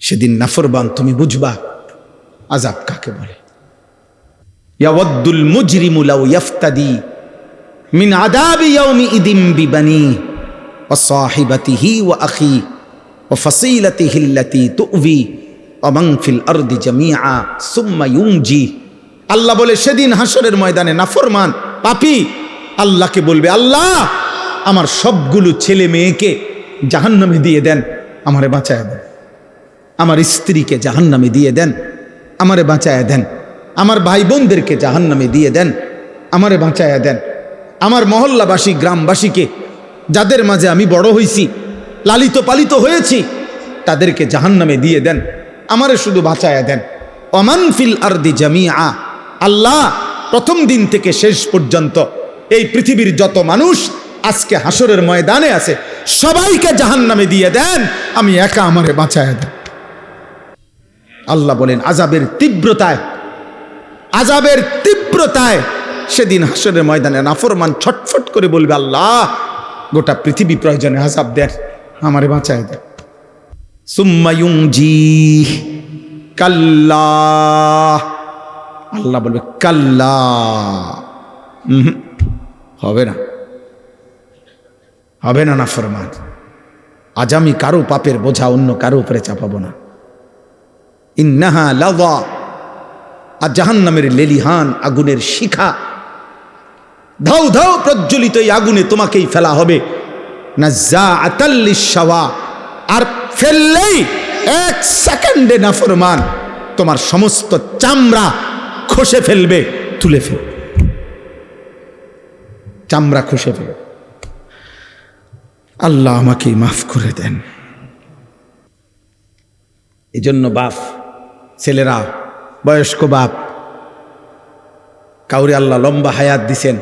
সেদিন নাফরমান তুমি বুঝবা আযাব কাকে বলে। ইয়াওয়াদ্দুল মুজরিমু লাউ ইয়াফতাদি মিন আযাবি ইয়াউমিইদিন বিবানিহি ওয়া সাহিবাতিহি ওয়া আখি ওয়া ফাসিলাতিহি আল্লাতী তু'বি ওয়া মান ফিল আরদি জামিআ সুম্মা ইউনজি। আল্লাহ বলে সেদিন হাসরের ময়দানে নাফরমান পাপী আল্লাহকে বলবে, আল্লাহ আমার সবগুলো ছেলে মেয়েকে জাহান্নামে দিয়ে দেন, আমারে বাঁচায় দেন। আমার স্ত্রীকে জাহান্নামে দিয়ে দেন, আমারে বাঁচায় দেন। আমার ভাই বোনদেরকে জাহান্নামে দিয়ে দেন, আমারে বাঁচায় দেন। আমার মহল্লাবাসী গ্রামবাসীকে, যাদের মাঝে আমি বড় হয়েছি, লালিত পালিত হয়েছি, তাদেরকে জাহান্নামে দিয়ে দেন, আমারে শুধু বাঁচায় দেন। ওমান ফিল আরদি জামিআ, আল্লাহ প্রথম দিন থেকে শেষ পর্যন্ত এই পৃথিবীর যত মানুষ আজকে হাসরের ময়দানে আছে সবাইকে জাহান্নামে দিয়ে দেন, আমি একা আমারে বাঁচায় দেন। আল্লাহ বলেন আযাবের তীব্রতায় সেদিন হাসরের ময়দানে নাফরমান ছটফট করে বলবে, আল্লাহ গোটা পৃথিবী প্রয়োজনে আযাব দেন, আমারে বাঁচায় দেন। সুম্মা ইউনজি, কাল্লা, আল্লাহ বলবে কাল্লা, হবে না নাফরমান। আজ আমি কারো পাপের বোঝা অন্য কারো উপরে চাপাবো না। ইন্নাহা লাযা, আর জাহান্নামের লেলিহান আগুনের শিখা, ধাউ ধাউ প্রজ্বলিত এই আগুনে তোমাকেই ফেলা হবে। নাজ্জাআতাল লিশ-শাওয়া, আর ফেললেই এক সেকেন্ডে নাফরমান তোমার সমস্ত চামড়া খসে ফেলবে, তুলে ফেলবে, চামড়া খসে ফেলবে। আল্লাহ আমাকে মাফ করে দেন। এজন্য বাপ, ছেলেরা, বয়স্ক বাপ, কাউরে আল্লাহ লম্বা হায়াত দিছেন,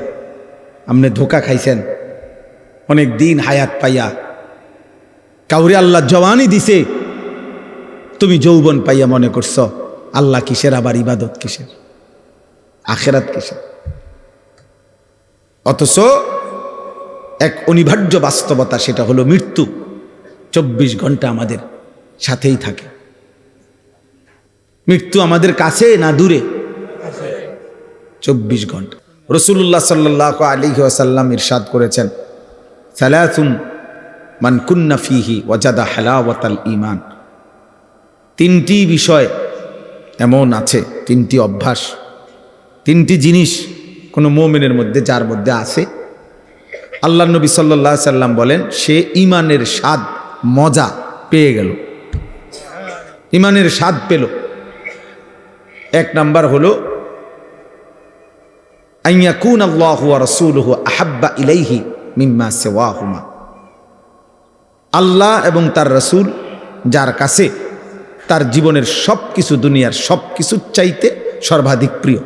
আপনি ধোকা খাইছেন অনেক দিন হায়াত পাইয়া। কাউরে আল্লাহ জওয়ানি দিছে, তুমি যৌবন পাইয়া মনে করছ আল্লাহ কিসের, আবার ইবাদত কিসের, আখিরাত কিসের। অথচ এক অনিবার্য বাস্তবতা, সেটা হলো মৃত্যু 24 ঘন্টা আমাদের সাথেই থাকে। মৃত্যু আমাদের কাছে না দূরে? 24 ঘন্টা। রাসূলুল্লাহ সাল্লাল্লাহু আলাইহি ওয়াসাল্লাম ইরশাদ করেছেন, সালাসুন মান কুন্না ফীহি ওয়াজাদা হালাওয়াতাল ঈমান। 3টি বিষয় এমন আছে, 3টি অভ্যাস, 3টি জিনিস কোনো মুমিনের মধ্যে, যার মধ্যে আছে, আল্লাহ নবী সাল্লাল্লাহু আলাইহি সাল্লাম বলেন সে ঈমানের স্বাদ, মজা পেয়ে গেল, ঈমানের স্বাদ পেল। 1 নাম্বার হলো আইয়াকুন আল্লাহু ওয়া রাসূলুহু আহাব্বা ইলাইহি মিম্মা সিওয়াহুমা। আল্লাহ এবং তার রাসূল যার কাছে তার জীবনের সব কিছু, দুনিয়ার সব কিছুর চাইতে সর্বাধিক প্রিয়।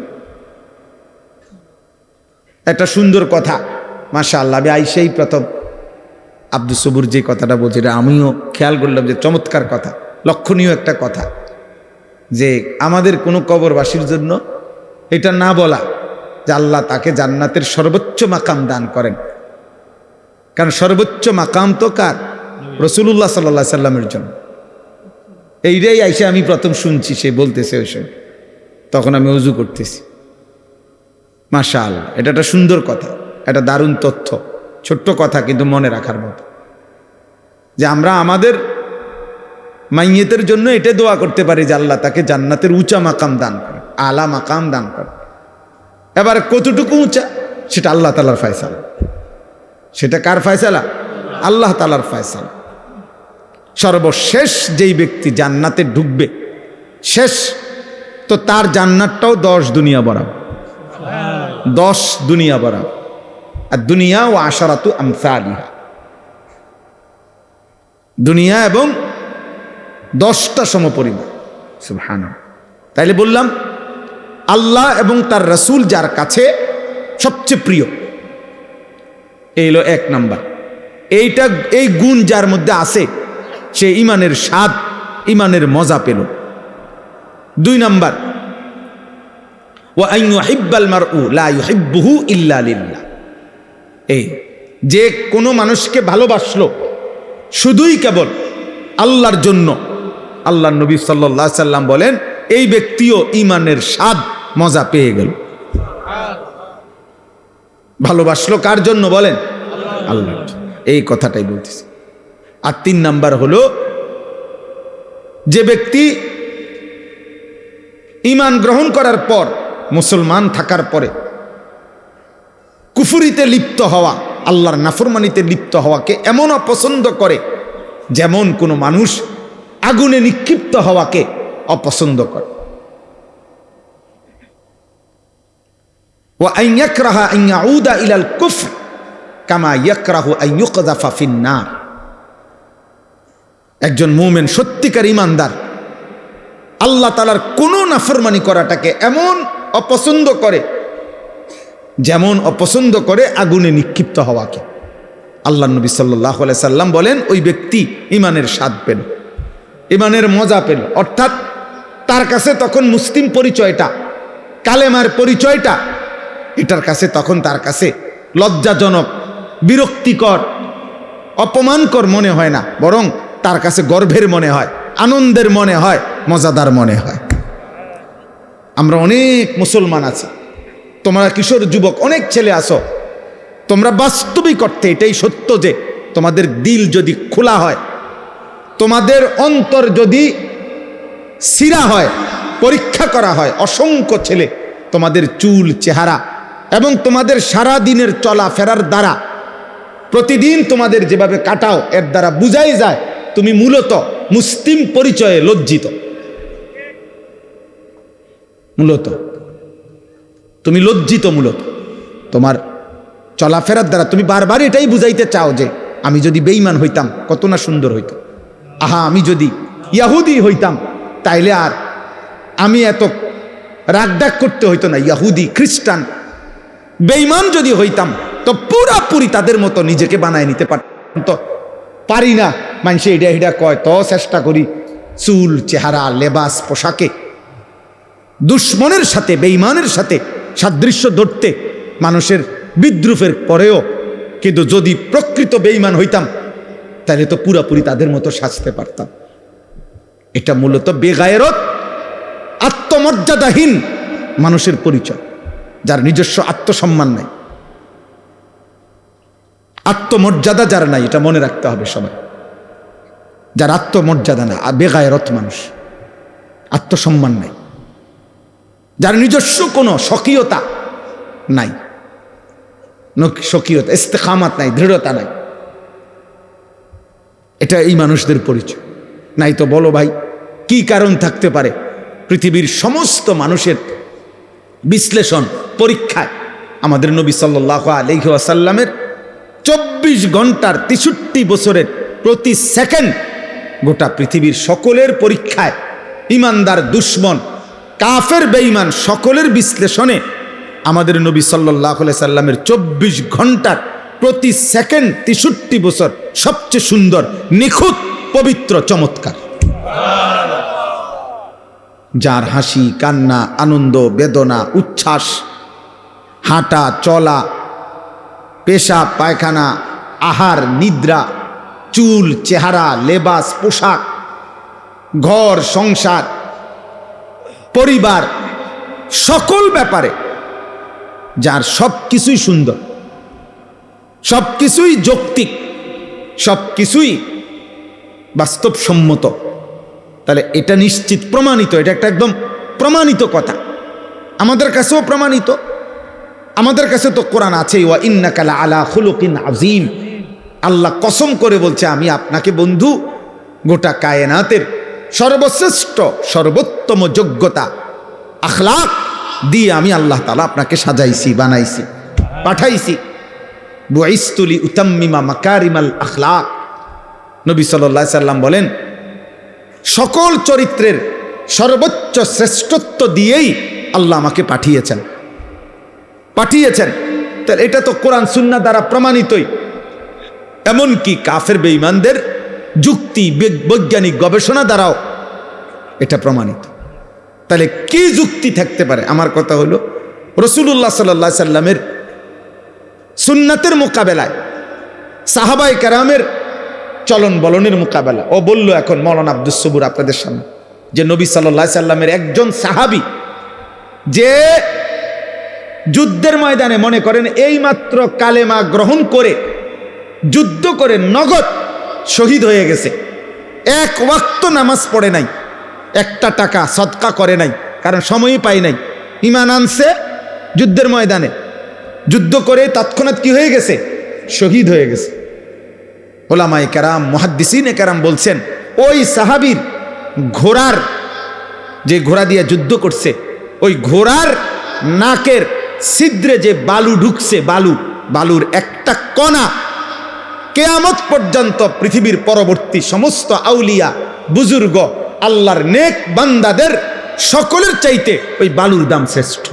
একটা সুন্দর কথা, মাশাআল্লাহ। আমি আইসেই প্রথম আব্দুস সবুর যে কথাটা বলছে, এটা আমিও খেয়াল করলাম যে চমৎকার কথা, লক্ষণীয় একটা কথা, যে আমাদের কোনো কবরবাসীর জন্য এটা না বলা যে আল্লাহ তাকে জান্নাতের সর্বোচ্চ মাকাম দান করেন। কারণ সর্বোচ্চ মাকাম তো কার? রাসূলুল্লাহ সাল্লাল্লাহু আলাইহি সাল্লামের জন্য। এইটাই আইসে আমি প্রথম শুনছি, সে বলতেছে ওই সময়, তখন আমি ওযু করতেছি। মাশাআল্লাহ, এটা একটা সুন্দর কথা, একটা দারুণ তথ্য, ছোট্ট কথা কিন্তু মনে রাখার মতো, যে আমরা আমাদের মাইয়েতের জন্য এটা দোয়া করতে পারি যে আল্লাহ তাকে জান্নাতের উঁচা মাকাম দান করে, আলা মাকাম দান করে। এবার কতটুকু উঁচা সেটা আল্লাহ তাআলার ফয়সালা। সেটা কার ফয়সালা? আল্লাহ তাআলার ফয়সালা। সর্বশেষ যেই ব্যক্তি জান্নাতে ঢুকবে, শেষ তো তার জান্নাতটাও 10 দুনিয়া বরাবর, 10 দুনিয়া বরাবর। আর দুনিয়া ও আশারাতু আমসালিহা, দুনিয়া এবং 10টা সমপরিমাণ। সুবহানাল্লাহ। তাইলে বললাম আল্লাহ এবং তার রাসূল যার কাছে সবচেয়ে প্রিয়, এই হলো 1 নাম্বার। এই গুণ যার মধ্যে আছে, সে ঈমানের স্বাদ, ঈমানের মজা পেল। 2 নাম্বার, ওয়া আন ইউহিব্বাল মারউ লা ইউহিব্বুহু ইল্লা লিল্লাহ। এই যে কোনো মানুষকে ভালোবাসলো শুধুই কেবল আল্লাহর জন্য, আল্লাহ নবী সাল্লাল্লাহু আলাইহি সাল্লাম বলেন এই ব্যক্তিও ঈমানের স্বাদ মজা পেয়ে গেল। ভালোবাসলো কার জন্য বলেন? আল্লাহ। এই কথাটাই বলতেছি। আর 3 নাম্বার হলো যে ব্যক্তি ঈমান গ্রহণ করার পর, মুসলমান থাকার পরে কুফরিতে লিপ্ত হওয়া, আল্লাহর নাফরমানিতে লিপ্ত হওয়াকে এমন অপছন্দ করে যেমন কোনো মানুষ আগুনে নিক্ষিপ্ত হওয়াকে অপছন্দ করে। ওয়া আন ইয়াকরাহা আন ইয়াউদা ইলাল কুফর কামা ইয়াকরাহু আন ইউকযাফা ফিন নার। একজন মুমিন সত্যিকার ঈমানদার আল্লাহ তাআলার কোনো নাফরমানি করাটাকে এমন অপছন্দ করে যেমন অপছন্দ করে আগুনে নিক্ষিপ্ত হওয়াকে। আল্লাহ নবী সাল্লাল্লাহু আলাইহি সাল্লাম বলেন ওই ব্যক্তি ঈমানের স্বাদ পেল, ঈমানের মজা পেল। অর্থাৎ তার কাছে তখন মুসলিম পরিচয়টা, কালেমার পরিচয়টা, এটার কাছে তখন তার কাছে লজ্জাজনক, বিরক্তিকর, অপমানকর মনে হয় না, বরং তার কাছে গর্বের মনে হয়, আনন্দের মনে হয়, মজাদার মনে হয়। আমরা অনেক মুসলমান আছি, তোমরা কিশোর যুবক অনেক ছেলে আসো, তোমরা বাস্তবিক অর্থে এটাই সত্য যে তোমাদের দিল যদি খোলা হয়, তোমাদের অন্তর যদি সিরা হয়, পরীক্ষা করা হয়, অসংখ্য ছেলে তোমাদের চুল, চেহারা এবং তোমাদের সারা দিনের চলা ফেরার দ্বারা, প্রতিদিন তোমাদের যেভাবে কাটাও, এর দ্বারা বুঝাই যায় তুমি মূলত মুসলিম পরিচয়ে লজ্জিত। মূলত তুমি লজ্জিত, মূলত তোমার চলাফেরার দ্বারা তুমি বারবার এটাই বুঝাইতে চাও যে আমি যদি বেঈমান হইতাম কত না সুন্দর হইতো, আহা আমি যদি ইয়াহুদি হইতাম তাইলে আর আমি এত রাগডাক করতে হইতো না। ইয়াহুদি, খ্রিস্টান, বেঈমান যদি হইতাম তো পুরাপুরি তাদের মতো নিজেকে বানায় নিতে পারতাম, তো পারি না। মানুষে এটা এটা কয়, তো চেষ্টা করি চুল, চেহারা, লেবাস, পোশাকে দুশ্মনের সাথে, বেঈমানের সাথে সাদৃশ্য ধরতে মানুষের বিদ্রুপের পরেও, কিন্তু যদি প্রকৃত বেঈমান হইতাম তাহলে তো পুরাপুরি তাদের মতো সাজতে পারতাম। এটা মূলত বেগায়রত, আত্মমর্যাদাহীন মানুষের পরিচয়, যার নিজস্ব আত্মসম্মান নাই, আত্মমর্যাদা যার নাই, এটা মনে রাখতে হবে সবাই। যার আত্মমর্যাদা না, বেগায়রত মানুষ, আত্মসম্মান নাই, যার নিজস্ব কোনো স্বকীয়তা নাই, স্বকীয়তা, ইস্তেকামাত নাই, দৃঢ়তা নাই, এটা এই মানুষদের পরিচয়। নাই তো বলো ভাই কি কারণ থাকতে পারে? পৃথিবীর সমস্ত মানুষের বিশ্লেষণ, পরীক্ষায় আমাদের নবী সাল্লাল্লাহু আলাইহি ওয়াসাল্লামের 24 ঘন্টার 63 বছরের প্রতি সেকেন্ড গোটা পৃথিবীর সকলের পরীক্ষায়, ইমানদার, দুশ্মন, কাফের, বেঈমান সকলের বিশ্লেষণে আমাদের নবী সাল্লাল্লাহু আলাইহি সাল্লামের 24 ঘন্টার প্রতি সেকেন্ড 63 বছর সবচেয়ে সুন্দর, নিখুঁত, পবিত্র, চমৎকার। যার হাসি, কান্না, আনন্দ, বেদনা, উচ্ছ্বাস, হাঁটা, চলা, পেশাব, পায়খানা, আহার, নিদ্রা, চুল, চেহারা, লেবাস, পোশাক, ঘর, সংসার, পরিবার, সকল ব্যাপারে যার সব কিছুই সুন্দর, সব কিছুই যৌক্তিক, সব কিছুই বাস্তবসম্মত, তাহলে এটা নিশ্চিত প্রমাণিত, এটা একটা একদম প্রমাণিত কথা, আমাদের কাছেও প্রমাণিত। আমাদের কাছে তো কোরআন আছে, ওয়া ইন্নাকা লাআলা খুলুকিন আযীম। আল্লাহ কসম করে বলছে আমি আপনাকে বন্ধু গোটা কায়নাতের সর্বশ্রেষ্ঠ, সর্বোত্তম যোগ্যতা, আখলাক দিয়ে আমি আল্লাহ তাআলা আপনাকে সাজাইছি, বানাইছি, পাঠাইছি। বুইস্তু লিউতাম্মিমা মাকারিমাল আখলাক। নবী সাল্লাল্লাহু আলাইহি সাল্লাম বলেন সকল চরিত্রের সর্বোচ্চ শ্রেষ্ঠত্ব দিয়েই আল্লাহ আমাকে পাঠিয়েছেন। তাহলে এটা তো কোরআন সুন্নাহ দ্বারা প্রমাণিতই। এমনকি কাফের বেঈমানদের যুক্তি, বৈজ্ঞানিক গবেষণা দ্বারাও এটা প্রমাণিত। তাহলে কি যুক্তি থাকতে পারে? আমার কথা হলো রাসূলুল্লাহ সাল্লাল্লাহু আলাইহি সাল্লামের সুন্নাতের মোকাবেলায় সাহাবায়ে কেরামের চলন বলনের মোকাবেলা। ও বলল এখন মৌলানা আব্দুস সবুর আপনাদের সামনে যে নবী সাল্লাল্লাহু আলাইহি সাল্লামের একজন সাহাবী যে যুদ্ধের ময়দানে মনে করেন এইমাত্র কালেমা গ্রহণ করে যুদ্ধ করে নগদ শহীদ হয়ে গেছে, এক ওয়াক্ত নামাজ পড়ে নাই, একটা টাকা সদকা করে নাই, কারণ সময়ই পাই নাই, ঈমান আনছে যুদ্ধের ময়দানে, যুদ্ধ করে তৎক্ষণাৎ কি হয়ে গেছে, শহীদ হয়ে গেছে। ওলামায়ে কেরাম মুহাদ্দিসিনে কেরাম বলছেন ওই সাহাবীর ঘোড়ার, যে ঘোড়া দিয়ে যুদ্ধ করছে, ওই ঘোড়ার নাকের ছিদ্রে যে বালু ঢুকছে, বালুর একটা কণা কিয়ামত পর্যন্ত পৃথিবীর পরবর্তী সমস্ত আউলিয়া বুজুর্গ আল্লাহর নেক বান্দাদের সকলের চাইতে ওই বালুর দাম শ্রেষ্ঠ।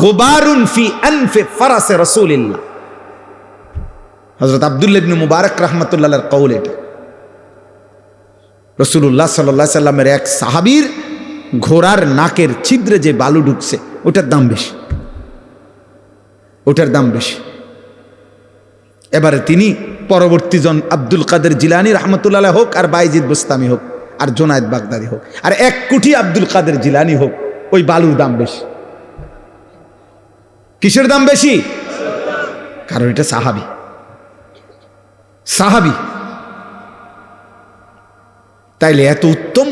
গুবারুন ফি আনফি ফারাসে রাসূলিল্লাহ, হযরত আব্দুল্লাহ ইবনে মুবারক রাহমাতুল্লাহ আলাইহির কওল এটা। রাসূলুল্লাহ সাল্লাল্লাহু আলাইহি সাল্লামের এক সাহাবীর ঘোড়ার নাকের ছিদ্রে যে বালু ঢুকছে ওটার দাম বেশি, ওটার দাম বেশি। এবারে তিনি পরবর্তী জন আব্দুল কাদের জিলানী রাহমাতুল্লাহ আলাইহি হোক, আর বাইজিদ বুস্তামি হোক, আর জুনায়েদ বাগদাদি হোক, আর 1 কোটি আব্দুল কাদের জিলানী হোক, ওই বালুর দাম বেশি। কিসের দাম বেশি? কারণ এটা সাহাবী, সাহাবী। তাইলে এত উত্তম,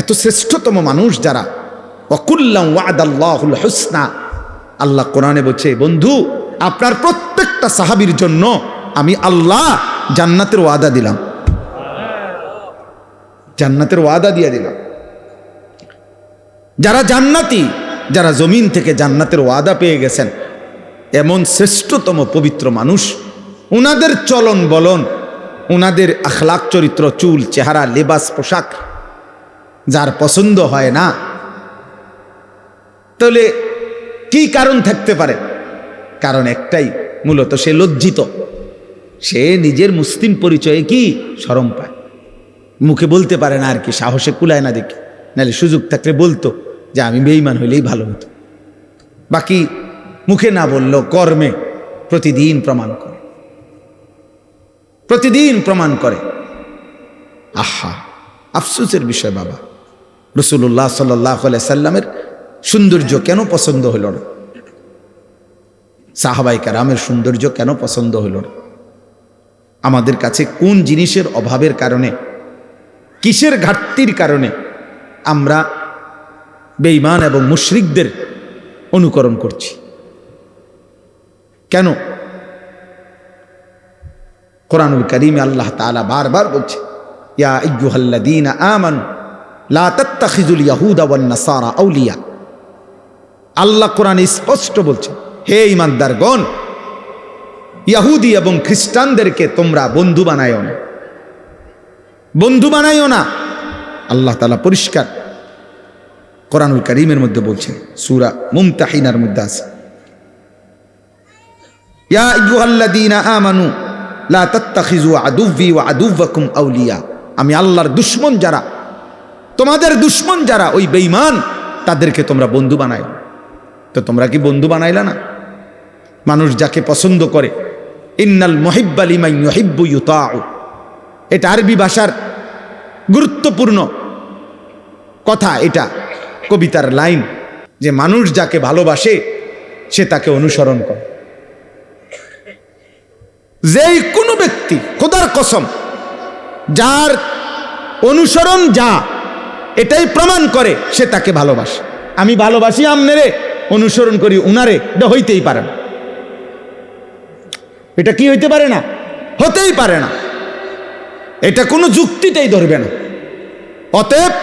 এত শ্রেষ্ঠতম মানুষ যারা, ওয়াকুল্লাম ওয়াদাল্লাহুল হুসনা, আল্লাহ কোরআনে বলছে বন্ধু আপনার প্রত্যেকটা সাহাবীর জন্য আমি আল্লাহ জান্নাতের ওয়াদা দিলাম, জান্নাতের ওয়াদা দিয়ে দিলাম। যারা জান্নাতি, যারা জমিন থেকে জান্নাতের ওয়াদা পেয়ে গেছেন, এমন শ্রেষ্ঠতম পবিত্র মানুষ, উনাদের চলন বলন, উনাদের আখলাক চরিত্র, চুল চেহারা লেবাস পোশাক যার পছন্দ হয় না, তাহলে কি কারণ থাকতে পারে? কারণ একটাই, মূলত সে লজ্জিত, সে নিজের মুসলিম পরিচয়ে কি শরম পায়, মুখে বলতে পারে না আর কি, সাহসে কুলায় না দেখি, নাহলে সুযোগ থাকলে বলতো যে আমি বেঈমান হইলেই ভালো হতো। বাকি মুখে না বললেও কর্মে প্রতিদিন প্রমাণ করে, প্রতিদিন প্রমাণ করে। আহা, আফসোসের বিষয় বাবা, রাসূলুল্লাহ সাল্লাল্লাহু আলাইহি সাল্লামের সৌন্দর্য কেন পছন্দ হলো না? সাহাবায়ে কেরামের সৌন্দর্য কেন পছন্দ হলো না? আমাদের কাছে কোন জিনিসের অভাবের কারণে, কিসের ঘাটতির কারণে আমরা বেঈমান এবং মুশরিকদের অনুকরণ করছি? কেন? কোরআনুল কারীমে আল্লাহ তাআলা বারবার বলছে, ইয়া আইয়ুহাল্লাযীনা আমানু লা তাত্তাখিযুল ইয়াহুদা ওয়ান নাসারা আউলিয়া। আল্লাহ কোরআনে স্পষ্ট বলছে, হে ঈমানদারগণ, ইহুদি এবং খ্রিস্টানদেরকে তোমরা বন্ধু বানায়ো না, বন্ধু বানাইও না। আল্লাহ তাআলা পরিষ্কার কোরআনুল কারীমের মধ্যে বলছেন, সূরা মুমতাহিনার মধ্যে আছে, ইয়া আইয়ুহাল্লাযীনা আমানু লা তাত্তাখিযু আদুव्বি ওয়া আদুव्বাকুম আউলিয়া। আমি আল্লাহর দুশমন যারা, তোমাদের দুশমন যারা, ওই বেঈমান, তাদেরকে তোমরা বন্ধু বানায়ো। তো তোমরা কি বন্ধু বানাইলা না? মানুষ যাকে পছন্দ করে, ইন্নাল মুহিব্বা লিমান ইউহিব্বু ইউতাউ, এটা আরবি ভাষার গুরুত্বপূর্ণ কথা, এটা কবিতার লাইন, যে মানুষ যাকে ভালোবাসে সে তাকে অনুসরণ করে। যেই কোনো ব্যক্তি, খোদার কসম, যার অনুসরণ যা এটাই প্রমাণ করে সে তাকে ভালোবাসে। আমি ভালোবাসি আমনেরে, অনুসরণ করি উনারে, এটা হইতেই পারে না। এটা কি হইতে পারে না? হতেই পারে না। এটা কোনো যুক্তিতেই ধরবে না। অতএব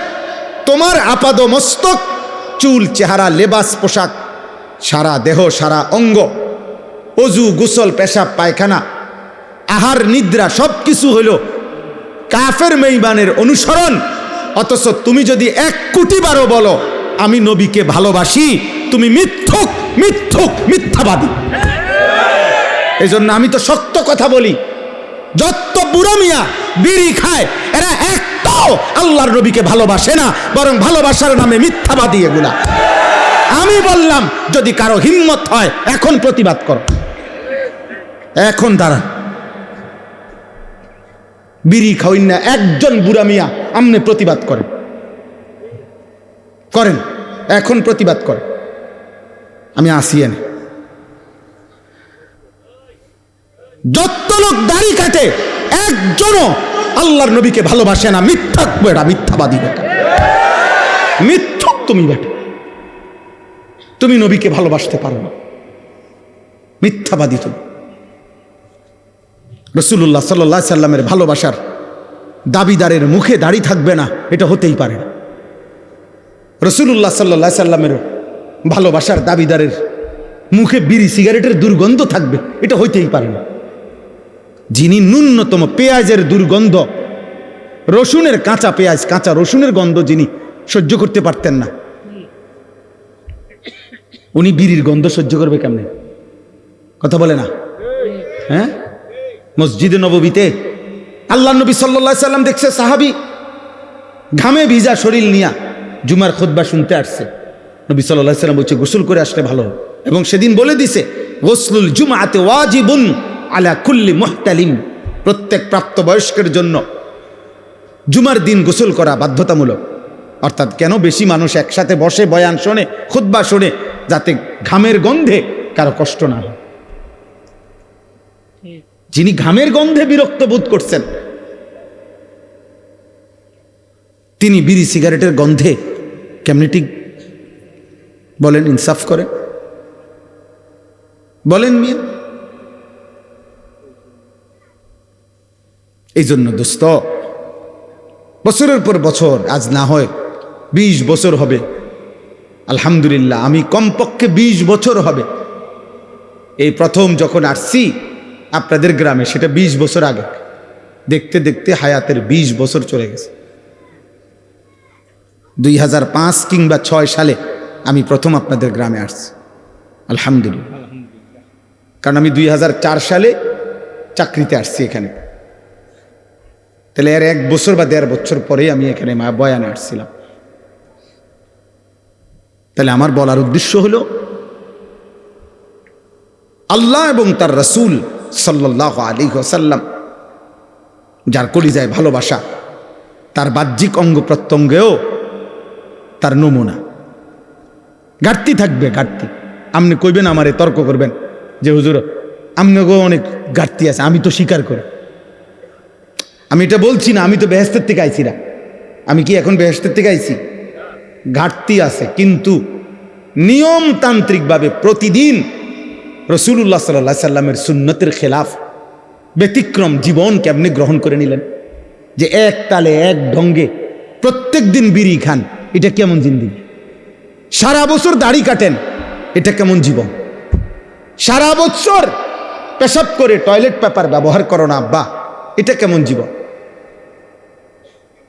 তোমার আপাদ মস্তক, চুল চেহারা লেবাস পোশাক, সারা দেহ সারা অঙ্গ, অজু গোসল পেশাব পায়খানা আহার নিদ্রা সব কিছু হইল কাফের বেঈমানের অনুসরণ। অথচ তুমি যদি 1 কোটি বারও বলো আমি নবীকে ভালোবাসি, তুমি মিথ্যুক, মিথ্যুক, মিথ্যাবাদী। এই জন্য আমি তো শক্ত কথা বলি, যত বুড়ো মিয়া বিড়ি খায় এরা একটাও আল্লাহর নবীকে ভালোবাসে না, বরং ভালোবাসার নামে মিথ্যাবাদী এগুলা। আমি বললাম যদি কারো হিম্মত হয় এখন প্রতিবাদ করো, এখন দাঁড়া। বিড়ি খাওয়াইন না, একজন বুড়া মিয়া আমনে প্রতিবাদ করেন, করেন, এখন প্রতিবাদ করেন, আমি আসি এনে। যত লোক দাড়ি কাটে একজনও আল্লাহর নবীকে ভালোবাসে না, মিথ্যা বেটা, মিথ্যাবাদী বেটা, মিথ্যুক তুমি বেটা, তুমি নবীকে ভালোবাসতে পারো না, মিথ্যাবাদী তুমি। রাসূলুল্লাহ সাল্লাল্লাহু আলাইহি সাল্লামের ভালোবাসার দাবিদারের মুখে দাড়ি থাকবে না, এটা হতেই পারে না। রাসূলুল্লাহ সাল্লাল্লাহু আলাইহি সাল্লামের ভালোবাসার দাবিদারের মুখে বিড়ি সিগারেটের দুর্গন্ধ থাকবে, এটা হইতেই পারে না। যিনি ন্যূনতম পেঁয়াজের দুর্গন্ধ, রসুনের কাঁচা পেঁয়াজ, কাঁচা রসুনের গন্ধ যিনি সহ্য করতে পারতেন না, উনি বিড়ির গন্ধ সহ্য করবে কেমনে? কথা বলে না? হ্যাঁ, মসজিদে নববীতে আল্লাহ নবী সাল্লাল্লাহু আলাইহি সাল্লাম দেখছে সাহাবী ঘামে ভিজা শরীর নিয়া জুমার খুতবা শুনতে আসছে। নবী সাল্লাল্লাহু আলাইহি সাল্লাম বলছে গোসল করে আসলে ভালো, এবং সেদিন বলে দিছে গোসলুল জুমআতে ওয়াজিবুন আলা কুল্লি মুহতালিম, প্রত্যেক প্রাপ্তবয়স্কের জন্য জুমার দিন গোসল করা বাধ্যতামূলক। অর্থাৎ কেন? বেশি মানুষ একসাথে বসে বয়ান শোনে, খুতবা শোনে, যাতে ঘামের গন্ধে কারো কষ্ট না হয়। যিনি ঘামের গন্ধে বিরক্ত বোধ করছেন, তিনি বিড়ি সিগারেটের গন্ধে কেমনি ঠিক বলেন? ইনসাফ করে বলেন মিয়া। এই জন্য দোস্ত, বছরের পর বছর, আজ না হয় 20 বছর হবে, আলহামদুলিল্লাহ, আমি কমপক্ষে 20 বছর হবে এই প্রথম যখন আসছি আপনাদের গ্রামে, সেটা 20 বছর আগে। দেখতে দেখতে হায়াতের 20 বছর চলে গেছে। 2005 কিংবা 6 সালে আমি প্রথম আপনাদের গ্রামে আসছি, আলহামদুলিল্লাহ। কারণ আমি 2004 সালে চাকরিতে আসছি এখানে, তাহলে এর 1 বছর বা 1.5 বছর পরেই আমি এখানে বয়ানে আসছিলাম। তাহলে আমার বলার উদ্দেশ্য হলো, আল্লাহ এবং তার রাসূল সাল্লাল্লাহু আলাইহি ওয়াসাল্লাম যার কলিজায় ভালোবাসা, তার বাহ্যিক অঙ্গ প্রত্যঙ্গেও তার নমুনা। ঘাটতি থাকবে, ঘাটতি। আপনি কইবেন, আমারে তর্ক করবেন যে হুজুর আপনাকেও অনেক ঘাটতি আছে, আমি তো স্বীকার করি। আমি এটা বলছি না, আমি তো বেহেশতের থেকে আইছি না। আমি কি এখন বেহেশতের থেকে আইছি? ঘাটতি আছে, কিন্তু নিয়মতান্ত্রিকভাবে প্রতিদিন রাসূলুল্লাহ সাল্লাল্লাহু আলাইহি সাল্লামের সুন্নতের খেলাফ ব্যতিক্রম জীবন কেমনে গ্রহণ করে নিলেন, যে এক তালে এক ঢঙ্গে প্রত্যেক দিন বিড়ি খান, এটা কেমন জিন্দেগি? সারা বছর দাড়ি কাটেন, এটা কেমন জীবন? সারা বছর পেশাব করে টয়লেট পেপার ব্যবহার করো না আব্বা, এটা কেমন জীবন?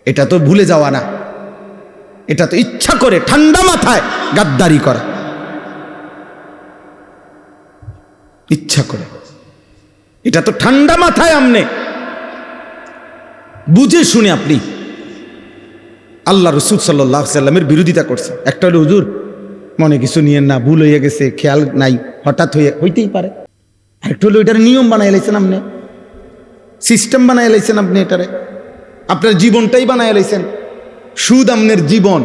এটা তো ভুলে যাওয়া না, এটা তো ইচ্ছা করে ঠান্ডা মাথায় গাদ্দারি করা, ইচ্ছা করে। এটা তো ঠান্ডা মাথায় আমনে বুঝে শুনে আপনি আল্লাহ রাসূল সাল্লাল্লাহু আলাইহি সাল্লামের বিরোধিতা করছেন। একটা হলো হুজুর মনে কিছু নিয়েন না, ভুল হয়ে গেছে, খেয়াল নাই, হঠাৎ হইতেই পারে। আরেকটা হলো এটার নিয়ম বানাই লাইছেন আপনি, সিস্টেম বানাই লাইছেন আপনি, এটারে আপনার জীবনটাই বানাই লাইছেন। সুদ আমনের জীবন,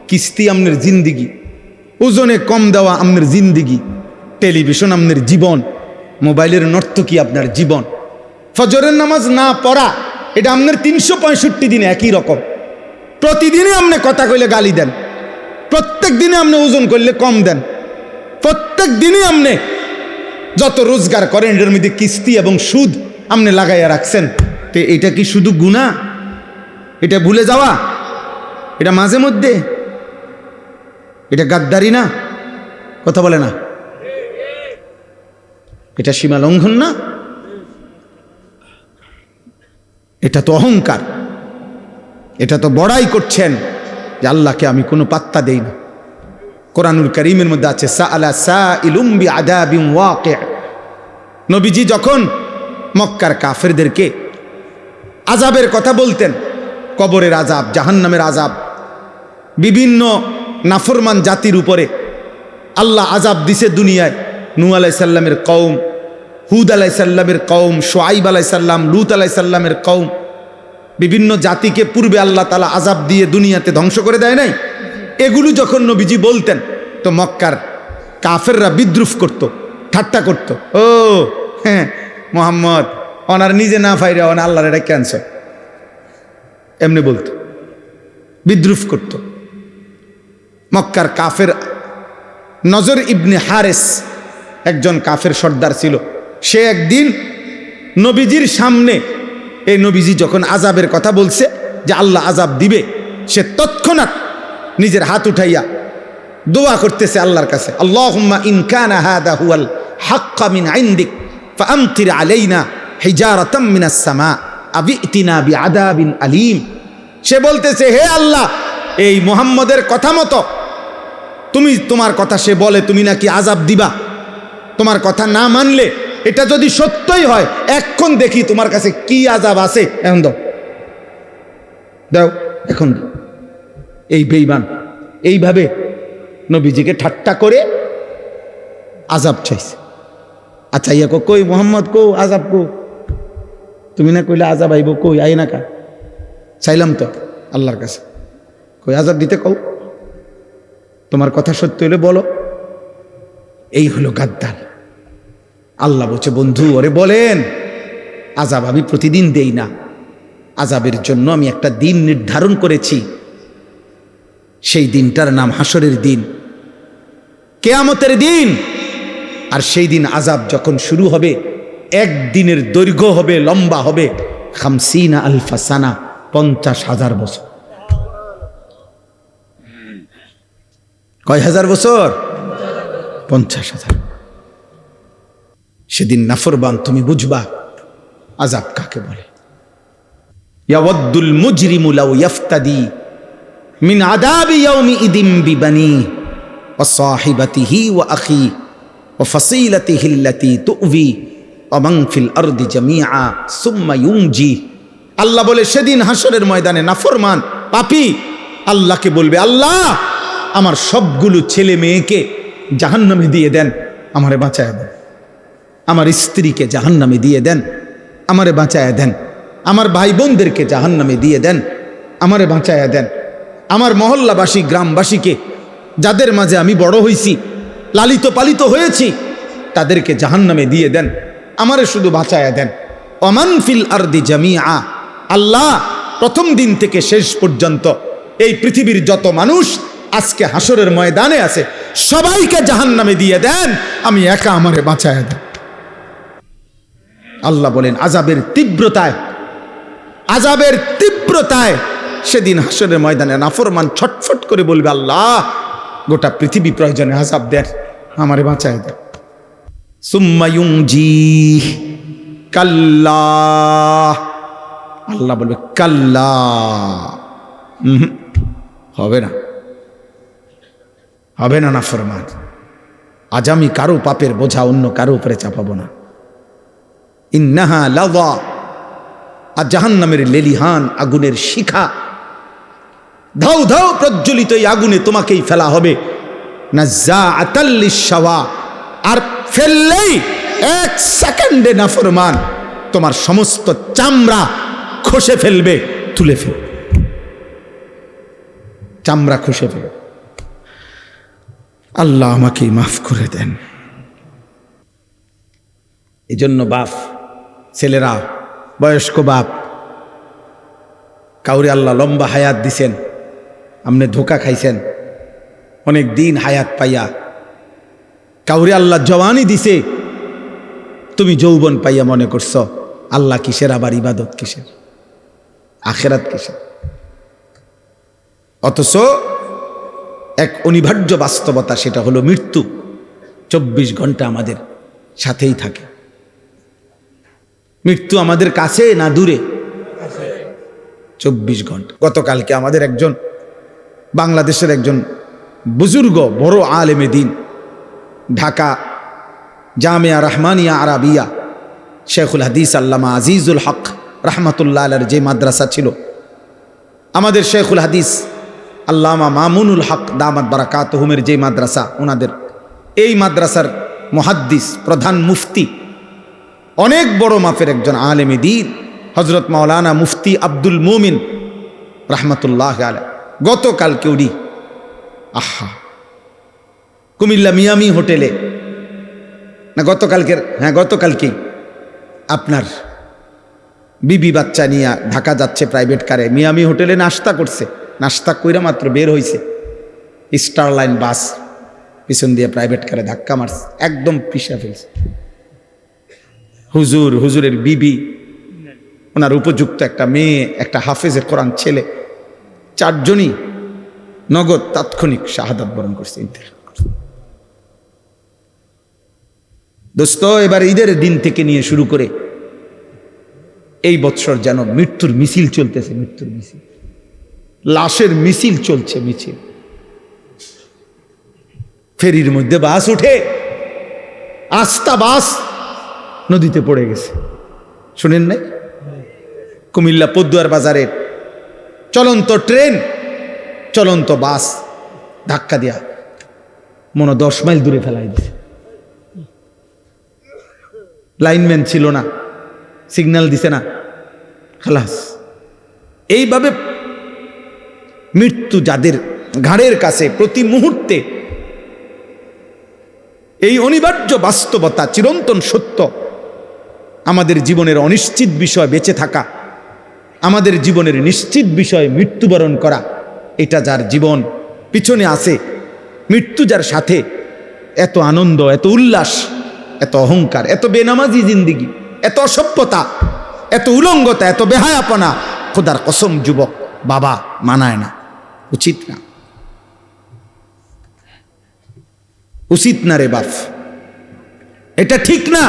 কিস্তি আমনের জিন্দিগি, ওজনে কম দেওয়া আমনের জিন্দিগি, টেলিভিশন আমনের জীবন, মোবাইলের নর্তকী আপনার জীবন, ফজরের নামাজ না পড়া, এটা আপনার 365 দিনে একই রকম। প্রতিদিনই আপনি কথা কইলে গালি দেন, প্রত্যেক দিনে আপনি ওজন করলে কম দেন, প্রত্যেক দিনই আপনি যত রোজগার করেন এটার মধ্যে কিস্তি এবং সুদ আপনি লাগাইয়া রাখছেন। তো এটা কি শুধু গুনাহ? এটা ভুলে যাওয়া? এটা মাঝে মধ্যে? এটা গাদ্দারি না? কথা বলে না? এটা সীমা লঙ্ঘন না? এটা তো অহংকার, এটা তো বড়াই করছেন যে আল্লাহকে আমি কোনো পাত্তা দেই না। কোরআনুল কারীমের মধ্যে আছে সাআলা সাইলুম বিআযাবিন ওয়াকি'। নবীজি যখন মক্কার কাফেরদেরকে আযাবের কথা বলতেন, কবরের আযাব, জাহান্নামের আযাব, বিভিন্ন নাফরমান জাতির উপরে আল্লাহ আযাব দিছে দুনিয়ায়। নূহ আলাইহিস সালামের কওম, হুদ আলাইহিস সালামের কওম, শুআইব আলাইহিস সালাম, লূত আলাইহিস সালামের কওম, বিভিন্ন জাতিকে পূর্বে আল্লাহ তাআলা আযাব দিয়ে দুনিয়াতে ধ্বংস করে দেয় নাই, এগুলো যখন নবীজি বলতেন তো মক্কার কাফেররা বিদ্রুপ করত, ঠাট্টা করত। ও হ্যাঁ, মোহাম্মদ ওনার নিজে না ফাইরা ওনা আল্লাহর এটা ক্যান্সার, এমনি বলতো, বিদ্রুপ করত। মক্কার কাফের নজর ইবনে হারেস একজন কাফের সর্দার ছিল। সে একদিন নবীজির সামনে, এই নবীজি যখন আযাবের কথা বলছে যে আল্লাহ আযাব দিবে, সে তৎক্ষণাৎ নিজের হাত উঠাইয়া দোয়া করতেছে আল্লাহর কাছে, আল্লাহুম্মা ইন কানা হাদা হুয়াল হাক্কা মিন ইনদিক ফাআমতির আলাইনা হিজারাতাম মিনাস সামা আবিতিনা বিআযাবিন আলীম। সে বলতেছে, হে আল্লাহ, এই মুহাম্মদের কথা মতো তুমি, তোমার কথা সে বলে তুমি নাকি আযাব দিবা, তোমার কথা না মানলে এটা যদি সত্যই হয় এখন দেখি তোমার কাছে কি আযাব আছে, এখন দাও দাও এখন দাও। এই বেঈমান এইভাবে নবীজিকে ঠাট্টা করে আযাব চাইছে। আচ্ছা ইয়া কই মোহাম্মদ কো আযাব কো, তুমি না কইলে আযাব আইব, কই আই না কা, চাইলাম তো আল্লাহর কাছে, কই আযাব দিতে কও, তোমার কথা সত্য হলে বলো। এই হলো গাদ্দার। আল্লাহ বলছে, বন্ধু ওরে বলেন আযাব আমি প্রতিদিন দেই না, আযাবের জন্য আমি একটা দিন নির্ধারণ করেছি, সেই দিনটার নাম হাসরের দিন, কিয়ামতের দিন। আর সেই দিন আযাব যখন শুরু হবে, একদিনের দৈর্ঘ্য হবে, লম্বা হবে 50 আলফা সানা, 50,000 বছর। কয় হাজার বছর? 50,000। সেদিন নাফরমান তুমি বুঝবা আযাব কাকে বলে। ইয়াওয়াদ্দুল মুজরিমু লাউ ইয়াফতাদি মিন আযাবি ইয়াউমি ইদিম বিবানি ওয়া সাহিবাতিহি ওয়া আখি ওয়া ফাসিলাতিহি আল্লাতী তুউবি ওয়া মান ফিল আরদি জামিআ সুম্মা ইউনজি। আল্লাহ বলে সেদিন হাসরের ময়দানে নাফরমান পাপী আল্লাহকে বলবে, আল্লাহ আমার সবগুলো ছেলে মেয়েকে জাহান্নামে দিয়ে দেন, আমারে বাঁচায় দেন। আমার স্ত্রীকে জাহান্নামে দিয়ে দেন, আমারে বাঁচায় দেন। আমার ভাই বোনদেরকে জাহান্নামে দিয়ে দেন, আমারে বাঁচায় দেন। আমার মহল্লাবাসী গ্রামবাসীকে, যাদের মাঝে আমি বড় হয়েছি, লালিত পালিত হয়েছি, তাদেরকে জাহান্নামে দিয়ে দেন, আমারে শুধু বাঁচায় দেন। ওমান ফিল আরদি জামিআ, আল্লাহ প্রথম দিন থেকে শেষ পর্যন্ত এই পৃথিবীর যত মানুষ আজকে হাসরের ময়দানে আছে সবাইকে জাহান্নামে দিয়ে দেন, আমি একা আমারে বাঁচায় দেন। আল্লাহ বলেন আযাবের তীব্রতায়, আযাবের তীব্রতায় সেদিন হাসরের ময়দানে নাফরমান ছটফট করে বলবে, আল্লাহ গোটা পৃথিবী প্রয়োজনে আযাব দেন, আমারে বাঁচায় দেন। সুম্মা ইউনজি কাল্লা, আল্লাহ বলবে কাল্লা, হবে না, হবে না নাফরমান, আজ আমি কারো পাপের বোঝা অন্য কারো উপরে চাপাবো না। ইন্নাহা লাযা, আর জাহান্নামের লেলিহান আগুনের শিখা, ধাউ ধাউ প্রজ্বলিত এই আগুনে তোমাকেই ফেলা হবে। নাযাআতাল লিশাওয়া, আর ফেললেই 1 সেকেন্ডে নাফরমান তোমার সমস্ত চামড়া খসে ফেলবে, তুলে ফেলবে, চামড়া খসে ফেলবে। আল্লাহ আমাকে মাফ করে দেন। এই জন্য বাপ, ছেলেরা, বয়স্ক বাপ, কাউরে আল্লাহ লম্বা হায়াত দিছেন, আপনি ধোকা খাইছেন অনেক দিন হায়াত পাইয়া। কাউরে আল্লাহ জওয়ানি দিছে, তুমি যৌবন পাইয়া মনে করছো আল্লাহ কিসের, আবার ইবাদত কিসের, আখেরাত কিসের। অথচ এক অনিবার্য বাস্তবতা, সেটা হলো মৃত্যু 24 ঘন্টা আমাদের সাথেই থাকে। মৃত্যু আমাদের কাছে না দূরে? 24 ঘন্টা। গতকালকে আমাদের একজন বাংলাদেশের একজন বুজুর্গ বড় আলেমে দ্বীন, ঢাকা জামিয়া রহমানিয়া আরাবিয়া শেখুল হাদিস আল্লামা আজিজুল হক রহমতুল্লাহ আলাইহির যে মাদ্রাসা ছিল, আমাদের শেখুল হাদিস আল্লামা মামুনুল হক দামাত বারাকাতুহুমের যে মাদ্রাসা, ওনাদের এই মাদ্রাসার মুহাদ্দিস, প্রধান মুফতি, অনেক বড় মাপের একজন আলেমে দ্বীন, হজরত মাওলানা মুফতি আব্দুল মুমিন রহমতুল্লাহ আলাইহি গতকালকে উনি আহা কুমিল্লা মিয়ামি হোটেলে না গতকালকেই আপনার বিবি বাচ্চা নিয়ে ঢাকা যাচ্ছে প্রাইভেট কারে, মিয়ামি হোটেলে নাস্তা করছে, নাস্তা কইরা মাত্র বের হয়েছে, স্টার লাইন বাস পিছন দিয়ে প্রাইভেট কারে ধাক্কা মারছে, একদম পিষা ফেলছে। হুজুরের বিবি, ওনার উপযুক্ত একটা মেয়ে, একটা হাফেজে কোরআন ছেলে, চারজনই নগদ তাৎক্ষণিক শাহাদাত বরণ করছে। দোস্ত, এবার ঈদের দিন থেকে নিয়ে শুরু করে এই বৎসর যেন মৃত্যুর মিছিল চলতেছে, মৃত্যুর মিছিল, লাশের মিছিল চলছে, মিছিল। ফেরির মধ্যে বাস উঠে, আস্তা বাস নদীতে পড়ে গেছে, শুনেন নাই? কুমিল্লা পদ্মুয়ার বাজারের চলন্ত ট্রেন, চলন্ত বাস ধাক্কা দিয়া মনে 10 মাইল দূরে ফেলাই দিছে। লাইনম্যান ছিল না, সিগন্যাল দিছে না, খালাস। এইভাবে মৃত্যু যাদের ঘাড়ের কাছে প্রতি মুহূর্তে, এই অনিবার্য বাস্তবতা, চিরন্তন সত্য, আমাদের জীবনের অনিশ্চিত বিষয় বেঁচে থাকা, আমাদের জীবনের নিশ্চিত বিষয় মৃত্যুবরণ করা, এটা যার জীবন পিছনে আছে, মৃত্যু যার সাথে, এত আনন্দ, এত উল্লাস, এত অহংকার, এত বেনামাজি জিন্দিগি, এত অসভ্যতা, এত উলঙ্গতা, এত বেহায়াপনা, খোদার কসম যুবক বাবা মানায় না, উচিত না, উচিত না রে বাপ, এটা ঠিক না।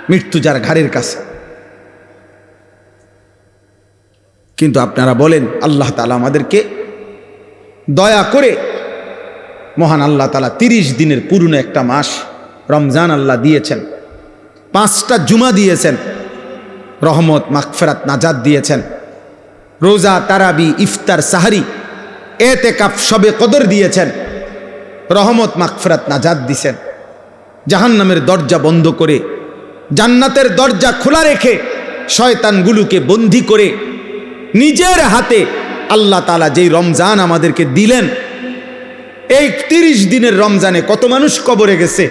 মৃত্যু যার ঘাড়ের কাছে। কিন্তু আপনারা বলেন, আল্লাহ তাআলা আমাদেরকে দয়া করে, মহান আল্লাহ তাআলা 30 দিনের পুরনো একটা মাস রমজান আল্লাহ দিয়েছেন, 5টা জুমা দিয়েছেন, রহমত মাগফিরাত নাজাত দিয়েছেন, রোজা, তারাবি, ইফতার, সাহারি, এতেকাফ, শবে কদর দিয়েছেন, রহমত মাগফিরাত নাজাত দিয়েছেন। জাহান্নামের দরজা বন্ধ করে জান্নাতের দরজা খোলা রেখে শয়তানগুলোকে বন্দী করে নিজের হাতে আল্লাহ তাআলা যেই রমজান আমাদেরকে দিলেন, এই 30 দিনের রমজানে কত মানুষ কবরে গেছে,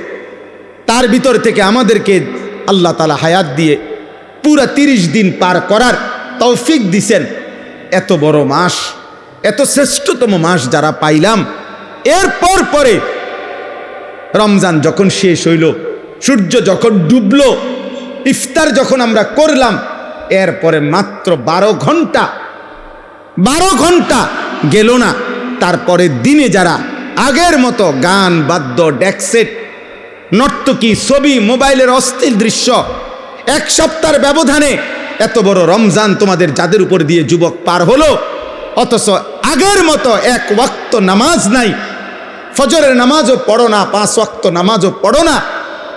তার ভিতর থেকে আমাদেরকে আল্লাহ তাআলা হায়াত দিয়ে পুরা 30 দিন পার করার তৌফিক দিছেন। এত বড় মাস, এত শ্রেষ্ঠতম মাস যারা পাইলাম, এরপর পরে রমজান যখন শেষ হইল, সূর্য যখন ডুবলো, ইফতার যখন আমরা করলাম, এরপরে মাত্র 12 ঘন্টা গেল না, তারপরে দিনে যারা আগের মতো গান, বাদ্য, ডেকসেট, নর্তকী, ছবি, মোবাইলের অস্থির দৃশ্য, 1 সপ্তাহের ব্যবধানে এত বড় রমজান তোমাদের যাদের উপর দিয়ে যুবক পার হলো, অথচ আগের মতো 1 ওয়াক্ত নামাজ নাই, ফজরের নামাজও পড়ো না, 5 ওয়াক্ত নামাজও পড়ো না,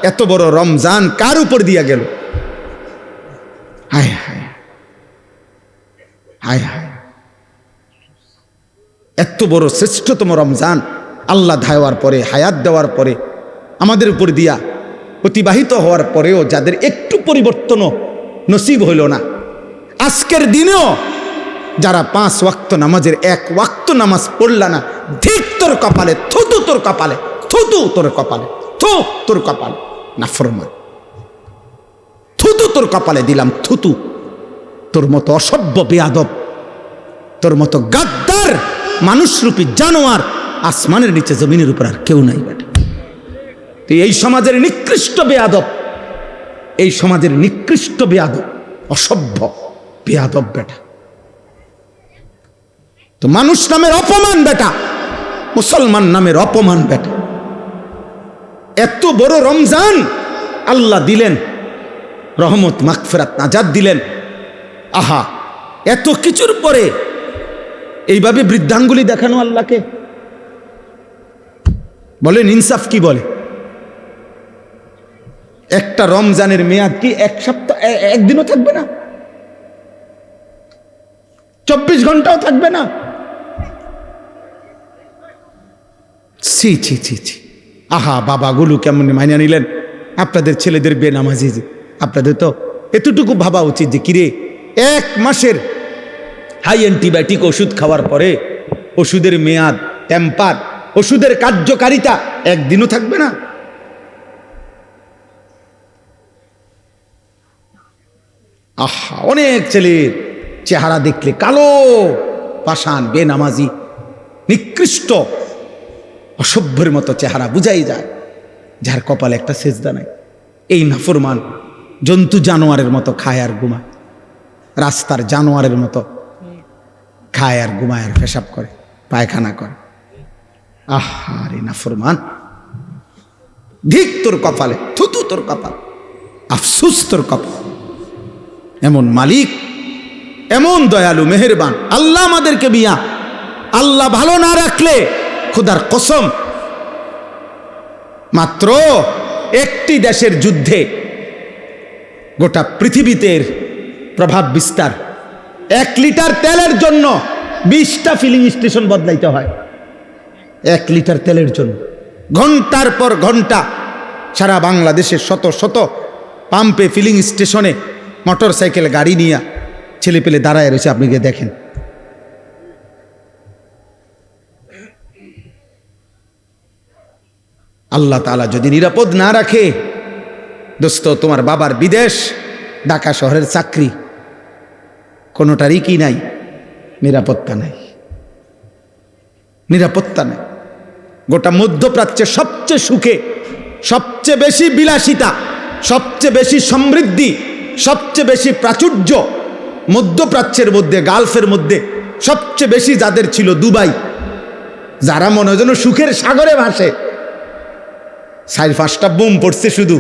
এত বড় রমজান কার উপর দিয়া গেল? হায় হায় হায় হায়, এত বড় শ্রেষ্ঠতম রমজান আল্লাহ দেওয়ার পরে, হায়াত দেওয়ার পরে, আমাদের উপর দিয়া অতিবাহিত হওয়ার পরেও যাদের একটু পরিবর্তনও নসিব হইল না, আজকের দিনেও যারা 5 ওয়াক্ত নামাজের 1 ওয়াক্ত নামাজ পড়লা না, ধিক তোর কপালে, থুতু তোর কপালে, থুতু তোর কপালে, থু তোর কপালে, নাফরমান, থুতু তোর কপালে দিলাম, থুতু। তোর মতো অসভ্য বেয়াদব, তোর মতো গাদ্দার মানুষরূপী জানোয়ার আসমানের নিচে জমিনের উপর আর কেউ নাই বেটা। তুই এই সমাজের নিকৃষ্ট বেয়াদব, এই সমাজের নিকৃষ্ট বেয়াদব, অসভ্য বেয়াদব বেটা। তো মানুষ নামের অপমান বেটা, মুসলমান নামের অপমান বেটা। এত বড় রমজান আল্লাহ দিলেন, রহমত মাগফিরাত নাজাত দিলেন। আহা, এত কিছুর পরে এইভাবে বৃদ্ধাঙ্গুলি দেখানো আল্লাহকে, বলেন ইনসাফ কি বলে? একটা রমজানের মেয়াদ কি 1 সপ্তাহ, 1 দিনও থাকবে না, 24 ঘন্টাও থাকবে না। ছি ছি ছি ছি, আহা, বাবাগুলো কেমন মাইনা নিলেন? আপনাদের ছেলেদের বেনামাজি, আপনাদের তো এতটুকু ভাবা উচিত যে কিরে 1 মাসের হাই অ্যান্টিবায়োটিক ওষুধ খাওয়ার পরে ওষুধের মেয়াদ, টেম্পার, ওষুধের কার্যকারিতা একদিনও থাকবে না। আহা, অনেক ছেলের চেহারা দেখলে কালো, পাষাণ, বেনামাজি, নিকৃষ্ট, অসভ্যের মতো চেহারা বুঝাই যায়, যার কপালে একটা সেজদা নাই। এই নাফরমান জন্তু জানোয়ারের মতো খায় আর ঘুমায়, রাস্তার জানোয়ারের মতো খায় আর ঘুমায় আর পেশাব করে, পায়খানা করে। আহারে নাফরমান, ধিক তোর কপালে, থুতু তোর কপাল, আফসুস তোর কপাল। এমন মালিক, এমন দয়ালু, মেহেরবান আল্লাহ আমাদেরকে বিয়া। আল্লাহ ভালো না রাখলে খোদার কসম মাত্র একটি দেশের যুদ্ধে গোটা পৃথিবীতে প্রভাব বিস্তার। 1 লিটার তেলের জন্য 20টা ফিলিং স্টেশন বদলাইতে হয়। 1 লিটার তেলের জন্য ঘন্টার পর ঘন্টা সারা বাংলাদেশের শত শত পাম্পে, ফিলিং স্টেশনে মোটর সাইকেল, গাড়ি নিয়ে ছেলে পেলে দাঁড়ায় রয়েছে, আপনি গিয়ে দেখেন। আল্লাহ তাআলা যদি নিরাপদ না রাখে, দোস্ত, তোমার বাবার বিদেশ, ঢাকা শহরের চাকরি, কোনোটারই কি নাই, নিরাপত্তা নাই, নিরাপত্তা নাই। গোটা মধ্যপ্রাচ্যে সবচেয়ে সুখে, সবচেয়ে বেশি বিলাসিতা, সবচেয়ে বেশি সমৃদ্ধি, সবচেয়ে বেশি প্রাচুর্য মধ্যপ্রাচ্যের মধ্যে, গালফের মধ্যে সবচেয়ে বেশি যাদের ছিল দুবাই, যারা মনে হয় যেন সুখের সাগরে ভাসে। 4-5টা বোম পড়ছে শুধু,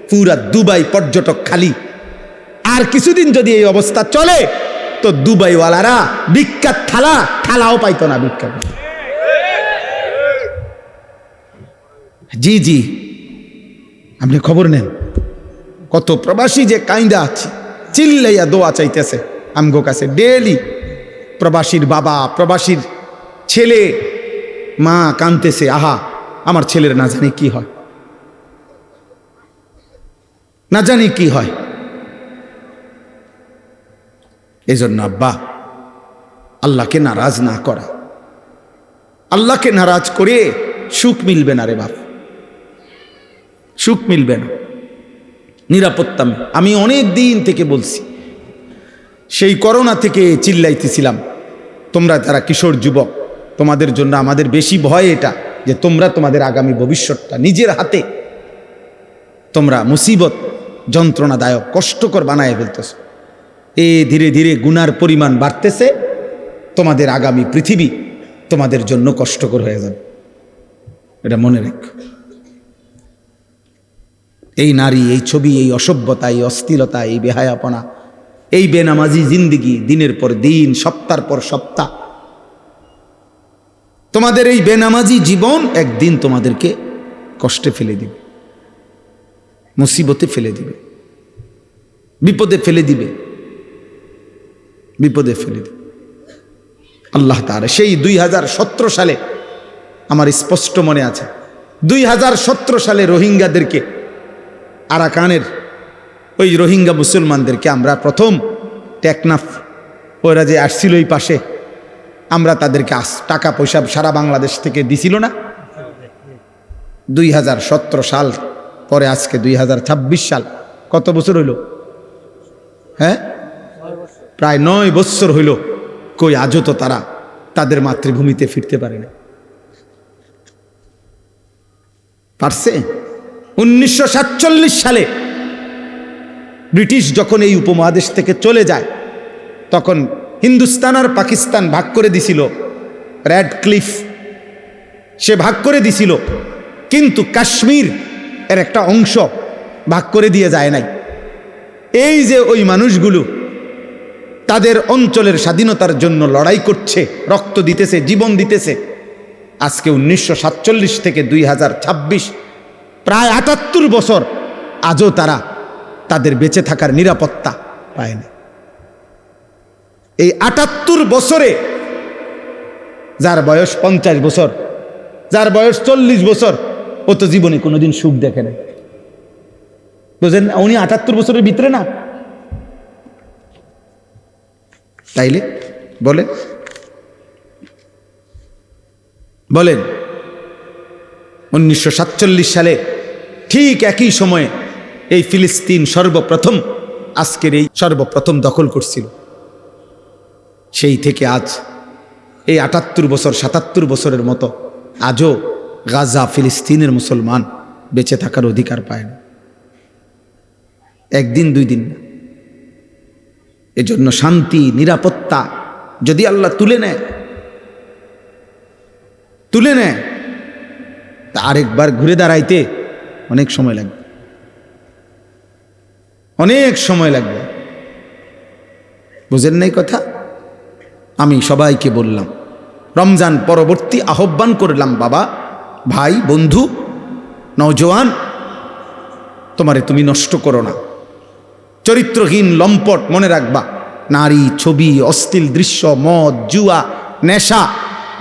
পুরা দুবাই পর্যটক খালি। আর কিছুদিন যদি এই অবস্থা চলে তো দুবাইওয়ালারা বিখ্যাত থালাও পাইতো না, বিখ্যাত। জি জি, আপনি খবর নেন, কত প্রবাসী যে কাইন্দা আছে, চিল্লাইয়া দোয়া চাইতেছে আমগো কাছে ডেলি। প্রবাসীর বাবা, প্রবাসীর ছেলে, মা কাঁদতেছে, আহা আমার ছেলের না জানি কি হয়, না জানি কি হয়। এজন্য আব্বা, আল্লাহকে নারাজ না করা, আল্লাহকে নারাজ করে সুখ মিলবে না রে বাপ, সুখ মিলবে না। নিরাপত্তা, আমি অনেক দিন থেকে বলছি, সেই করোনা থেকে চিল্লাইতেছিলাম, তোমরা যারা কিশোর যুবক, তোমাদের জন্য আমাদের বেশি ভয় এটা যে তোমরা তোমাদের আগামী ভবিষ্যৎটা নিজের হাতে তোমরা মুসিবত, যন্ত্রণাদায়ক, কষ্টকর বানায় ফেলতেছ। ধীরে ধীরে গুনার পরিমাণ বাড়তেছে, তোমাদের আগামী পৃথিবী তোমাদের জন্য কষ্টকর হয়ে যাবে, এটা মনে রেখো। এই নারী, এই ছবি, এই অসভ্যতা, এই অস্থিরতা, এই বেহায়াপনা, এই বেনামাজি জিন্দিগি, দিনের পর দিন, সপ্তাহের পর সপ্তাহ, তোমাদের এই বেনামাজি জীবন একদিন তোমাদেরকে কষ্টে ফেলে দিবে, মুসিবতে ফেলে দিবে, বিপদে ফেলে দিবে, বিপদে ফেলে দিবে। আল্লাহ তাআলা সেই 2017 সালে, আমার স্পষ্ট মনে আছে, 2017 সালে রোহিঙ্গাদেরকে, আরাকানের ওই রোহিঙ্গা মুসলমানদেরকে আমরা প্রথম টেকনাফ, ওরা যে আসছিল ওই পাশে, আমরা তাদেরকে টাকা পয়সা সারা বাংলাদেশ থেকে দিছিল না। 2017 সাল পরে আজকে 2026 সাল, কত বছর হইল? হ্যাঁ, প্রায় 9 বছর হইল। কই আজও তো তারা তাদের মাতৃভূমিতে ফিরতে পারে না। পারছে? 1947 সালে ব্রিটিশ যখন এই উপমহাদেশ থেকে চলে যায়, তখন হিন্দুস্তান আর পাকিস্তান ভাগ করে দিছিল। রেড ক্লিফ সে ভাগ করে দিছিল, কিন্তু কাশ্মীর এর একটা অংশ ভাগ করে দিয়ে যায় নাই। এই যে ওই মানুষগুলো তাদের অঞ্চলের স্বাধীনতার জন্য লড়াই করছে, রক্ত দিতেছে, জীবন দিতেছে, আজকে 1947 থেকে 2026 প্রায় 78 বছর, আজও তারা তাদের বেঁচে থাকার নিরাপত্তা পায় না। এই 78 বছরে যার বয়স 50 বছর, যার বয়স 40 বছর, ও তো জীবনে কোনোদিন সুখ দেখে না। বুঝলেন? উনি 78 বছরের ভিতরে না, তাইলে বলেন বলেন 1947 সালে ঠিক একই সময়ে এই ফিলিস্তিন সর্বপ্রথম আজকের এই সর্বপ্রথম দখল করছিল। সেই থেকে আজ এই 78 বছর 77 বছরের মতো আজও গাজা ফিলিস্তিনের মুসলমান বেঁচে থাকার অধিকার পায় না, একদিন দুই দিন না। এজন্য শান্তি নিরাপত্তা যদি আল্লাহ তুলে নেয় তা আরেকবার ঘুরে দাঁড়াইতে অনেক সময় লাগবে, অনেক সময় লাগবে। বুঝেন নাই কথা? আমি সবাইকে বললাম, রমজান পরবর্তী আহ্বান করলাম, বাবা, ভাই, বন্ধু, নওজোয়ান, তোমারে তুমি নষ্ট করো না। চরিত্রহীন লম্পট মনে রাখবা, নারী, ছবি, অশ্লীল দৃশ্য, মদ, জুয়া, নেশা,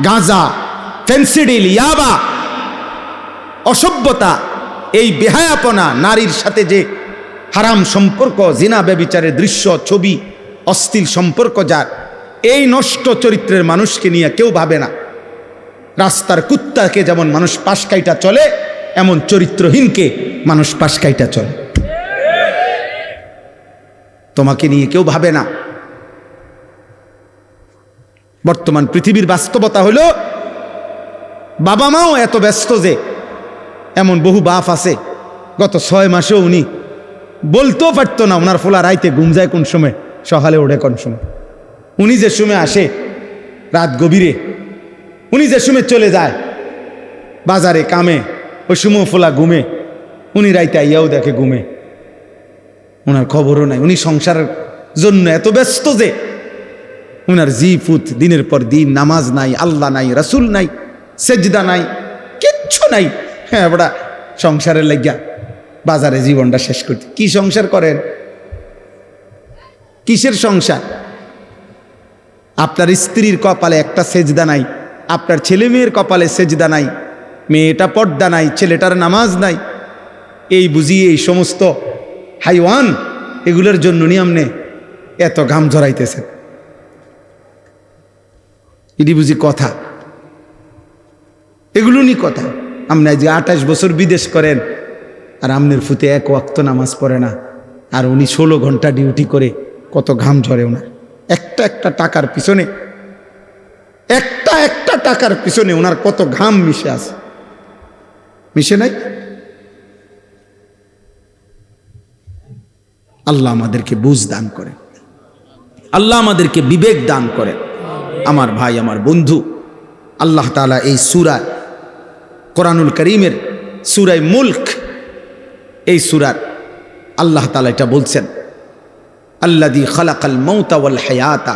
গাঁজা, ফেন্সিডিল, ইয়াবা, অসভ্যতা, এই বেহায়াপনা, নারীর সাথে যে হারাম সম্পর্ক, জিনা ব্যভিচারের দৃশ্য, ছবি, অশ্লীল সম্পর্ক, যার এই নষ্ট চরিত্রের মানুষকে নিয়ে কেউ ভাবে না। রাস্তার কুত্তাকে যেমন মানুষ পাশ কাইটা চলে, এমন চরিত্রহীনকে মানুষ পাশ কাইটা চলে। তোমাকে নিয়ে কেউ ভাবে না। বর্তমান পৃথিবীর বাস্তবতা হলো, বাবা মাও এত ব্যস্ত যে, এমন বহু বাপ আছে গত 6 মাসেও উনি বলতেও পারতো না ওনার ফোলা রাইতে ঘুম যায় কোন সময়, সকালে ওঠে কোন সময়। উনি যে সময় আসে রাত গভীরে, উনি যে সময় চলে যায় বাজারে কামে, ওই সময় ফোলা ঘুমে, উনি রাইতে আইয়াও দেখে ঘুমে, ওনার খবরও নাই। উনি সংসারের জন্য এত ব্যস্ত যে উনার জিফুত দিনের পর দিন, নামাজ নাই, আল্লাহ নাই, রাসূল নাই, সেজদা নাই, কিচ্ছু নাই। হ্যাঁ বড়া সংসারের লাগিয়া বাজারে জীবনটা শেষ করতে। কি সংসার করেন? কিসের সংসার? আপনার স্ত্রীর কপালে একটা সেজদা নাই, আপনার ছেলে মেয়ের কপালে সেজদা নাই, মেয়েটা পর্দা নাই, ছেলেটার নামাজ নাই। এই বুঝিয়ে এই সমস্ত হাইওয়ান, এগুলোর জন্য নিয়মনে এত ঘাম ঝরাইতেছেন। এটি বুঝি কথা? এগুলো নি কথা? আপনি যে 28 বছর বিদেশ করেন আর আমনের ফুতে এক ওয়াক্ত নামাজ পড়ে না, আর উনি 16 ঘন্টা ডিউটি করে, কত ঘাম ঝরে ওনার। একটা একটা টাকার পিছনে, একটা একটা টাকার পিছনে ওনার কত ঘাম মিশে আছে, মিশে নাই? আল্লাহ আমাদেরকে বুঝ দান করে, আল্লাহ আমাদেরকে বিবেক দান করে। আমার ভাই, আমার বন্ধু, আল্লাহ তাআলা এই সূরা কোরআনুল কারীমের সূরা মুলক, এই সূরার আল্লাহ তাআলা এটা বলছেন, আল্লাযী খালাকাল মাউতা ওয়াল হায়াতা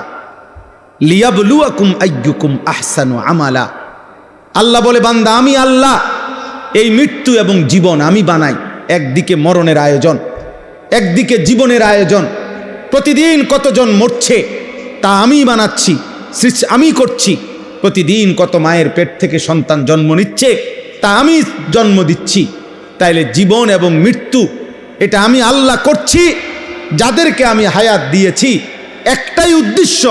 লিয়াবলুয়াকুম আইয়ুকুম আহসানু আমালা। আল্লাহ বলে, বান্দা, আমি আল্লাহ এই মৃত্যু এবং জীবন আমি বানাই। একদিকে মরণের আয়োজন, একদিকে জীবনের আয়োজন। প্রতিদিন কতজন মরছে তা আমি বানাচ্ছি, আমি করছি। প্রতিদিন কত মায়ের পেট থেকে সন্তান জন্ম নিচ্ছে তা আমি জন্ম দিচ্ছি। তাইলে জীবন এবং মৃত্যু এটা আমি আল্লাহ করছি। যাদেরকে আমি হায়াত দিয়েছি একটাই উদ্দেশ্য,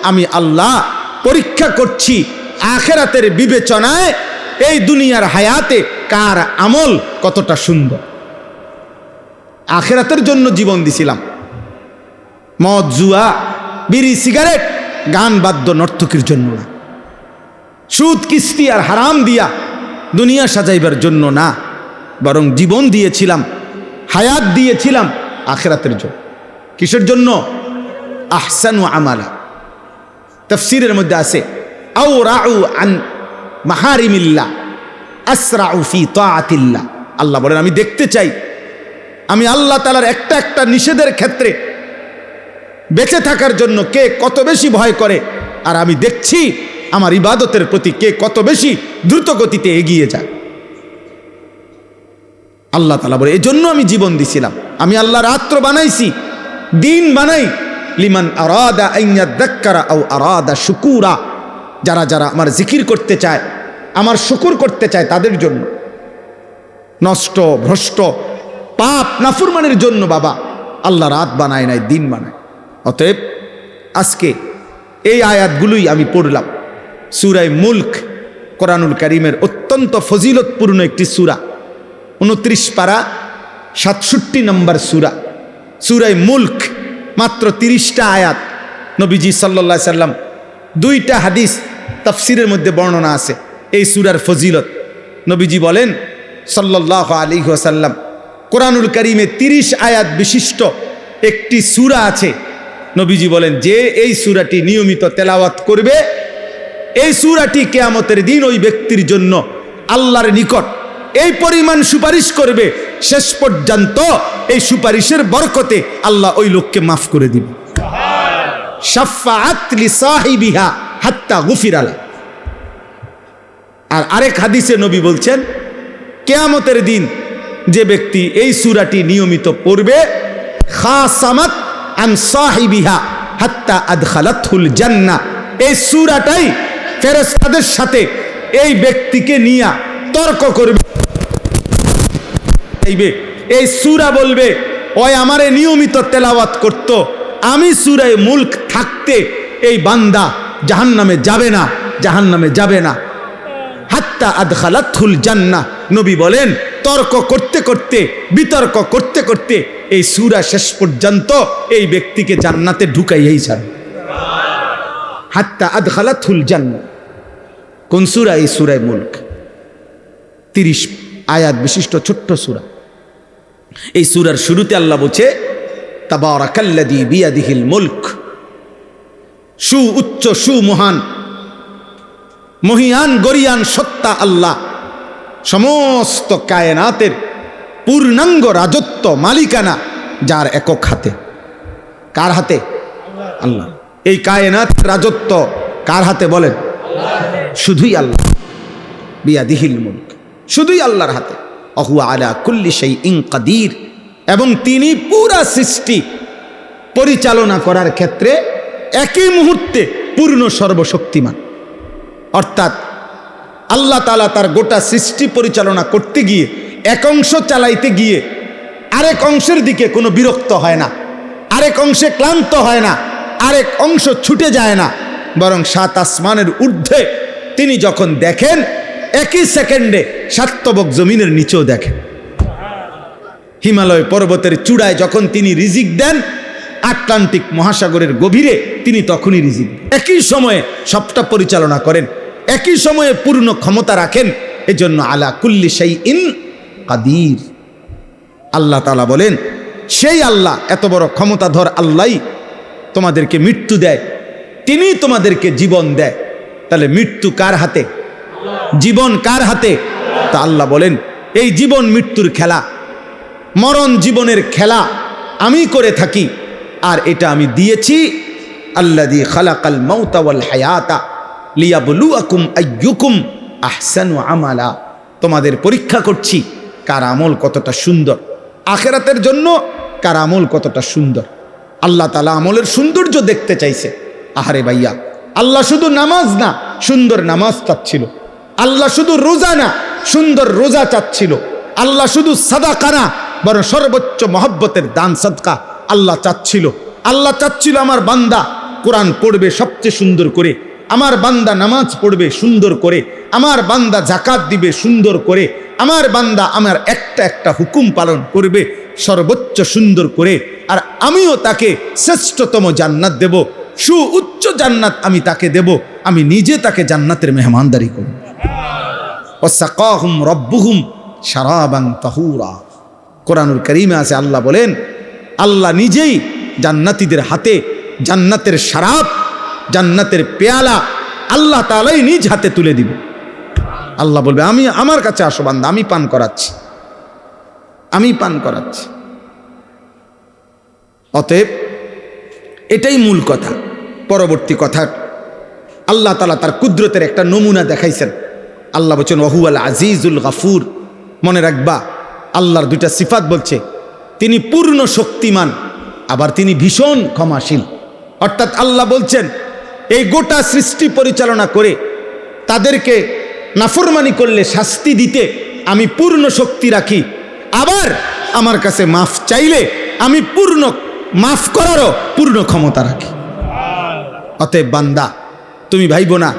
আমি আল্লাহ পরীক্ষা করছি আখিরাতের বিবেচনায় এই দুনিয়ার হায়াতে কার আমল কতটা সুন্দর। আখিরাতের জন্য জীবন দিছিলাম। মদ, জুয়া, বিড়ি, সিগারেট, গান, বাদ্য, নর্তকীর জন্য না। সুদ, কিস্তি আর হারাম দিয়া দুনিয়া সাজাইবার জন্য না, বরং জীবন দিয়েছিলাম, হায়াত দিয়েছিলাম আখিরাতের জন্য। কিসের জন্য? আহসানু আমালা। তাফসীরের মধ্যে আছে, আও রাউ আন মাহারিমিল্লাহ আসরাউ ফি তাআতিল্লাহ। আল্লাহ বলেন, আমি দেখতে চাই আমি আল্লাহ তাআলার একটা একটা নিষেধের ক্ষেত্রে বেঁচে থাকার জন্য কে কত বেশি ভয় করে, আর আমি দেখছি আমার ইবাদতের প্রতি কে কত বেশি দ্রুত গতিতে এগিয়ে যায়। আল্লাহ তাআলা বলে, এই জন্য আমি জীবন দিছিলাম। আমি আল্লাহ রাত্র বানাইছি, দিন বানাই, লিমান আরাদা আন ইয়াযাক্কারা আও আরাদা শুকুরা। যারা যারা আমার জিকির করতে চায়, আমার শুকুর করতে চায়, তাদের জন্য। নষ্ট, ভ্রষ্ট, পাপ, নাফরমানের জন্য বাবা আল্লাহ রাত বানায় নাই, দিন বানায়। অতএব আজকে এই আয়াতগুলোই আমি পড়লাম। সূরা মুলক কোরআনুল কারীমের অত্যন্ত ফজিলতপূর্ণ একটি সূরা, 29 পারা 67 নম্বর সূরা। সূরা মুলক মাত্র 30টা আয়াত। নবীজি সাল্লাল্লাহু আলাইহি সাল্লাম 2টা হাদিস তাফসিরের মধ্যে বর্ণনা আছে এই সূরার ফজিলত। নবীজি বলেন সাল্লাল্লাহু আলাইহি ওয়াসাল্লাম, কোরআনুল কারীমে 30 আয়াত বিশিষ্ট একটি সূরা আছে। নবীজি বলেন যে এই সূরাটি নিয়মিত তেলাওয়াত করবে, এই সূরাটি কিয়ামতের দিন ওই ব্যক্তির জন্য আল্লাহর নিকট এই পরিমাণ সুপারিশ করবে, শেষ পর্যন্ত এই সুপারিশের বরকতে আল্লাহ ওই লোককে মাফ করে দিবে। শাফাআত লিসাহিবিহা হাত্তা গুফিরা লা। আর আরেক হাদিসে নবী বলছেন কিয়ামতের দিন যে ব্যক্তি এই সূরাটি নিয়মিত পড়বে, খাসামাত আন সাহিবিহা হাত্তা আদখালাতহুল জান্নাহ, এই সূরাটাই ফেরেশতাদের সাথে এই ব্যক্তিকে নিয়ে তর্ক করবে। এই সূরা বলবে ওই আমারে নিয়মিত তেলাওয়াত করত, আমি সূরা মুলক থাকতে এই বান্দা জাহান্নামে যাবে না, জাহান্নামে যাবে না। হাত্তা আদখালাতহুল জান্নাহ, নবী বলেন তর্ক করতে করতে, বিতর্ক করতে করতে এই সূরা শেষ পর্যন্ত এই ব্যক্তিকে জান্নাতে ঢুকাইয়াই ছাড়বে। হাত্তা আদখালাতহুল জান্নাহ। কোন সূরা? এই সূরা মুলক, 30 আয়াত বিশিষ্ট ছোট্ট সূরা। এই সূরার শুরুতে আল্লাহ বলছে তাবারাকাল্লাযী বিয়াদিহিল মুলক, উচ্চ সুমহান মহিয়ান গরিয়ান সত্তা আল্লাহ, সমস্ত কায়নাতের পূর্ণাঙ্গ রাজত্ব মালিকানা যার একক হাতে। কার হাতে? আল্লাহ। এই কায়নাত রাজত্ব কার হাতে বলেন? শুধুই আল্লাহ। বিয়াদিহিল মুলক, শুধুই আল্লাহর হাতে। অহুয়া আলা কুল্লি শাইইন কাদির, এবং তিনি পুরা সৃষ্টি পরিচালনা করার ক্ষেত্রে একই মুহূর্তে পূর্ণ সর্বশক্তিমান। অর্থাৎ আল্লাহ তাআলা তার গোটা সৃষ্টি পরিচালনা করতে গিয়ে এক অংশ চালাইতে গিয়ে আরেক অংশের দিকে কোনো বিরক্ত হয় না, আরেক অংশে ক্লান্ত হয় না, আরেক অংশ ছুটে যায় না, বরং 7 আসমানের ঊর্ধ্বে তিনি যখন দেখেন একই সেকেন্ডে সাতবক জমিনের নিচেও দেখেন। হিমালয় পর্বতের চূড়ায় যখন তিনি রিজিক দেন, আটলান্টিক মহাসাগরের গভীরে তিনি তখনই রিজিক দেন। একই সময়ে সবটা পরিচালনা করেন, একই সময়ে পূর্ণ ক্ষমতা রাখেন। এজন্য আলা কুল্লি শাইইন কাদির। আল্লাহ তাআলা বলেন সেই আল্লাহ, এত বড় ক্ষমতাধর আল্লাহই তোমাদেরকে মৃত্যু দেয়, তিনি তোমাদেরকে জীবন দেয়। তাহলে মৃত্যু কার হাতে? জীবন কার হাতে? তা আল্লাহ বলেন এই জীবন মৃত্যুর খেলা, মরণ জীবনের খেলা আমি করে থাকি, আর এটা আমি দিয়েছি আল্লাযী খালাকাল মাউতা ওয়াল হায়াতা লিয়াবলুয়াকুম আইয়ুকুম আহসানু আমালা। তোমাদের পরীক্ষা করছি কার আমল কতটা সুন্দর, আখিরাতের জন্য কার আমল কতটা সুন্দর। আল্লাহ তাআলা আমলের সৌন্দর্য দেখতে চাইছে। আহারে ভাইয়া, আল্লাহ শুধু নামাজ না, সুন্দর নামাজ চাচ্ছিল। আল্লাহ শুধু রোজা না, সুন্দর রোজা চাচ্ছিল। আল্লাহ শুধু সাদাকা না, বরং সর্বোচ্চ মহব্বতের দান সাদকা আল্লাহ চাচ্ছিল। আল্লাহ চাচ্ছিল আমার বান্দা কোরআন পড়বে সবচেয়ে সুন্দর করে, আমার বান্দা নামাজ পড়বে সুন্দর করে, আমার বান্দা যাকাত দিবে সুন্দর করে, আমার বান্দা আমার একটা একটা হুকুম পালন করবে সর্বোচ্চ সুন্দর করে, আর আমিও তাকে শ্রেষ্ঠতম জান্নাত দেব, উচ্চ জান্নাত আমি তাকে দেব, আমি নিজে তাকে জান্নাতের মেহমানদারি করব। ওয়াসাকাহুম রাব্বুহুম শারাবান তাহুরা। কোরআনুল কারীমে আছে আল্লাহ বলেন আল্লাহ নিজেই জান্নাতীদের হাতে জান্নাতের শরাব, জান্নাতের পেয়ালা আল্লাহ তাআলাই নিজ হাতে তুলে দিবে। আল্লাহ বলবে আমি, আমার কাছে আসো বান্দা, আমি পান করাচ্ছি, আমি পান করাচ্ছি। অতএব এটাই মূল কথা। পরবর্তী কথা, আল্লাহ তাআলা তার কুদরতের একটা নমুনা দেখাইছেন। আল্লাহ বলছেন ওয়াহুয়াল আজিজুল গাফুর। মনে রাখবা আল্লাহর 2টা সিফাত বলছে, তিনি পূর্ণ শক্তিমান, আবার তিনি ভীষণ ক্ষমাশীল। অর্থাৎ আল্লাহ বলছেন এই গোটা সৃষ্টি পরিচালনা করে তাদেরকে নাফরমানি করলে শাস্তি দিতে আমি পূর্ণ শক্তি রাখি, আবার আমার কাছে মাফ চাইলে আমি পূর্ণ মাফ করারও পূর্ণ ক্ষমতা রাখি। অতএব বান্দা, তুমি ভাইবো না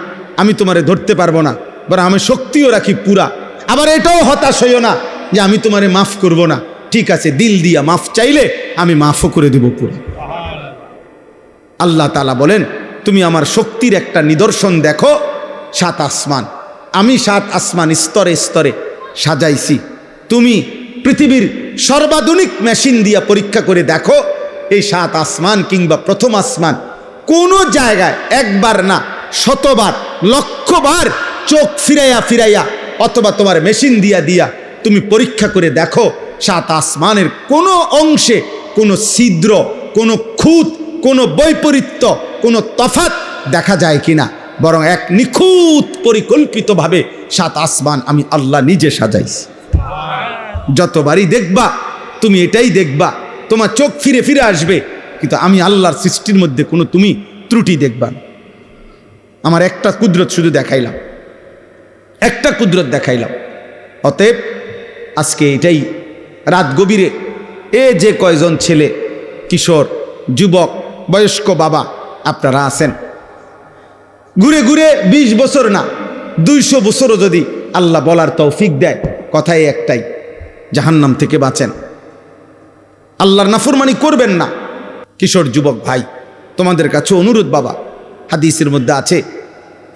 আমি তোমারে ধরতে পারবো না, বরং আমি শক্তিও রাখি পুরা। আবার এটাও হতাশ হইও না যে আমি তোমারে মাফ করব না। ঠিক আছে, দিল দিয়া মাফ চাইলে আমি মাফও করে দেব পুরো। আল্লাহ তাআলা বলেন, তুমি আমার শক্তির একটা নিদর্শন দেখো, 7 আসমান। আমি 7 আসমান স্তরে স্তরে সাজাইছি। তুমি পৃথিবীর সর্বাধুনিক মেশিন দিয়া পরীক্ষা করে দেখো, এই 7 আসমান কিংবা প্রথম আসমান কোনো জায়গায় একবার না, শতবার, লক্ষবার চোখ ফিরাইয়া ফিরাইয়া অথবা তোমার মেশিন দিয়া দিয়া তুমি পরীক্ষা করে দেখো, 7 আসমানের কোনো অংশে কোনো ছিদ্র, কোনো খুঁত, কোনো বৈপরীত্য, কোনো তফাৎ দেখা যায় কিনা। বরং এক নিখুঁত পরিকল্পিতভাবে 7 আসমান আমি আল্লাহ নিজে সাজাইছি। যতবারই দেখবা তুমি এটাই দেখবা, তোমার চোখ ফিরে ফিরে আসবে, কিন্তু আমি আল্লাহর সৃষ্টির মধ্যে কোনো তুমি ত্রুটি দেখবা না। আমার একটা কুদরত শুধু দেখাইলাম, একটা কুদরত দেখাইলাম। অতএব আজকে এটাই রাত গভীরে যে কয়জন ছেলে, কিশোর, যুবক, বয়স্ক বাবা আপনারা আছেন, ঘুরে ঘুরে 20 বছর না 200 বছরও যদি আল্লাহ বলার তৌফিক দেয়, কথাই একটাই, জাহান্নাম থেকে বাঁচেন, আল্লাহর নাফরমানি করবেন না। কিশোর যুবক ভাই, তোমাদের কাছে অনুরোধ বাবা, হাদিসের মধ্যে আছে,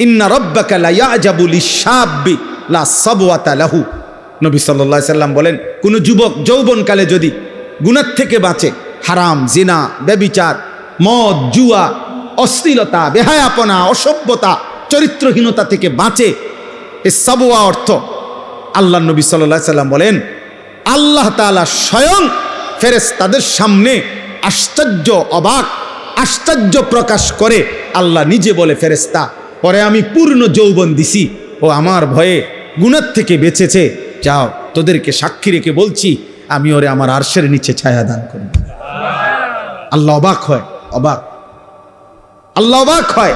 ইন্না রাব্বাকা লা ইয়াজাবু লিশ-শাব্বি লা সাবওয়াতা লাহু। নবী সাল্লাল্লাহু আলাইহি সাল্লাম বলেন, কোন যুবক যৌবনকালে যদি গুনাহ থেকে বাঁচে, হারাম, জিনা, ব্যভিচার, মদ, জুয়া, অশ্লীলতা, বেহায়াপনা, অসভ্যতা, চরিত্রহীনতা থেকে বাঁচে, এই সাবওয়া অর্থ, আল্লাহ নবী সাল্লাল্লাহু আলাইহি সাল্লাম বলেন, আল্লাহ তাআলা স্বয়ং ফেরেশতাদের সামনে আশ্চর্য, অবাক, আশ্চর্য প্রকাশ করে আল্লাহ নিজে বলে, ফেরেশতা, পরে আমি পূর্ণ যৌবন দিছি, ও আমার ভয়ে গুনাহ থেকে বেঁচেছে, যাও তোদেরকে সাক্ষী রেখে বলছি আমি ওরে আমার আরশের নিচে ছায়া দান করব। আল্লাহ অবাক হয়, অবাক, আল্লাহ অবাক হয়,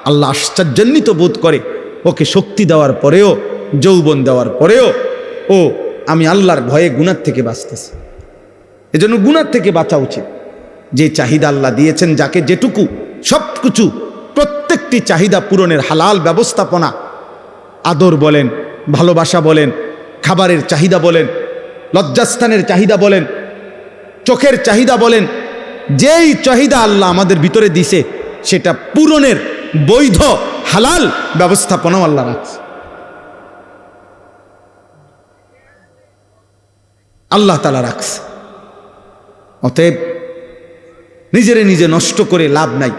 আল্লাহ আশ্চর্যান্বিত বোধ করে, ওকে শক্তি দেওয়ার পরেও, যৌবন দেওয়ার পরেও ও আমি আল্লাহর ভয়ে গুনাহ থেকে বাঁচতেছে। এজন্য গুনাহ থেকে বাঁচা উচিত। যে চাহিদা আল্লাহ দিয়েছেন, যাকে যেটুকু, সব কিছু, প্রত্যেকটি চাহিদা পূরণের হালাল ব্যবস্থাপনা, আদর বলেন, ভালোবাসা বলেন, খাবারের চাহিদা বলেন, লজ্জাস্থানের চাহিদা বলেন, চোখের চাহিদা বলেন, যেই চাহিদা আল্লাহ আমাদের ভিতরে দিছে সেটা পূরণের বৈধ হালাল ব্যবস্থাপনাও আল্লাহ রাখছে। আল্লাহ তাআলা রাখছে। অতএব নিজেরে নিজে নষ্ট করে লাভ নাই।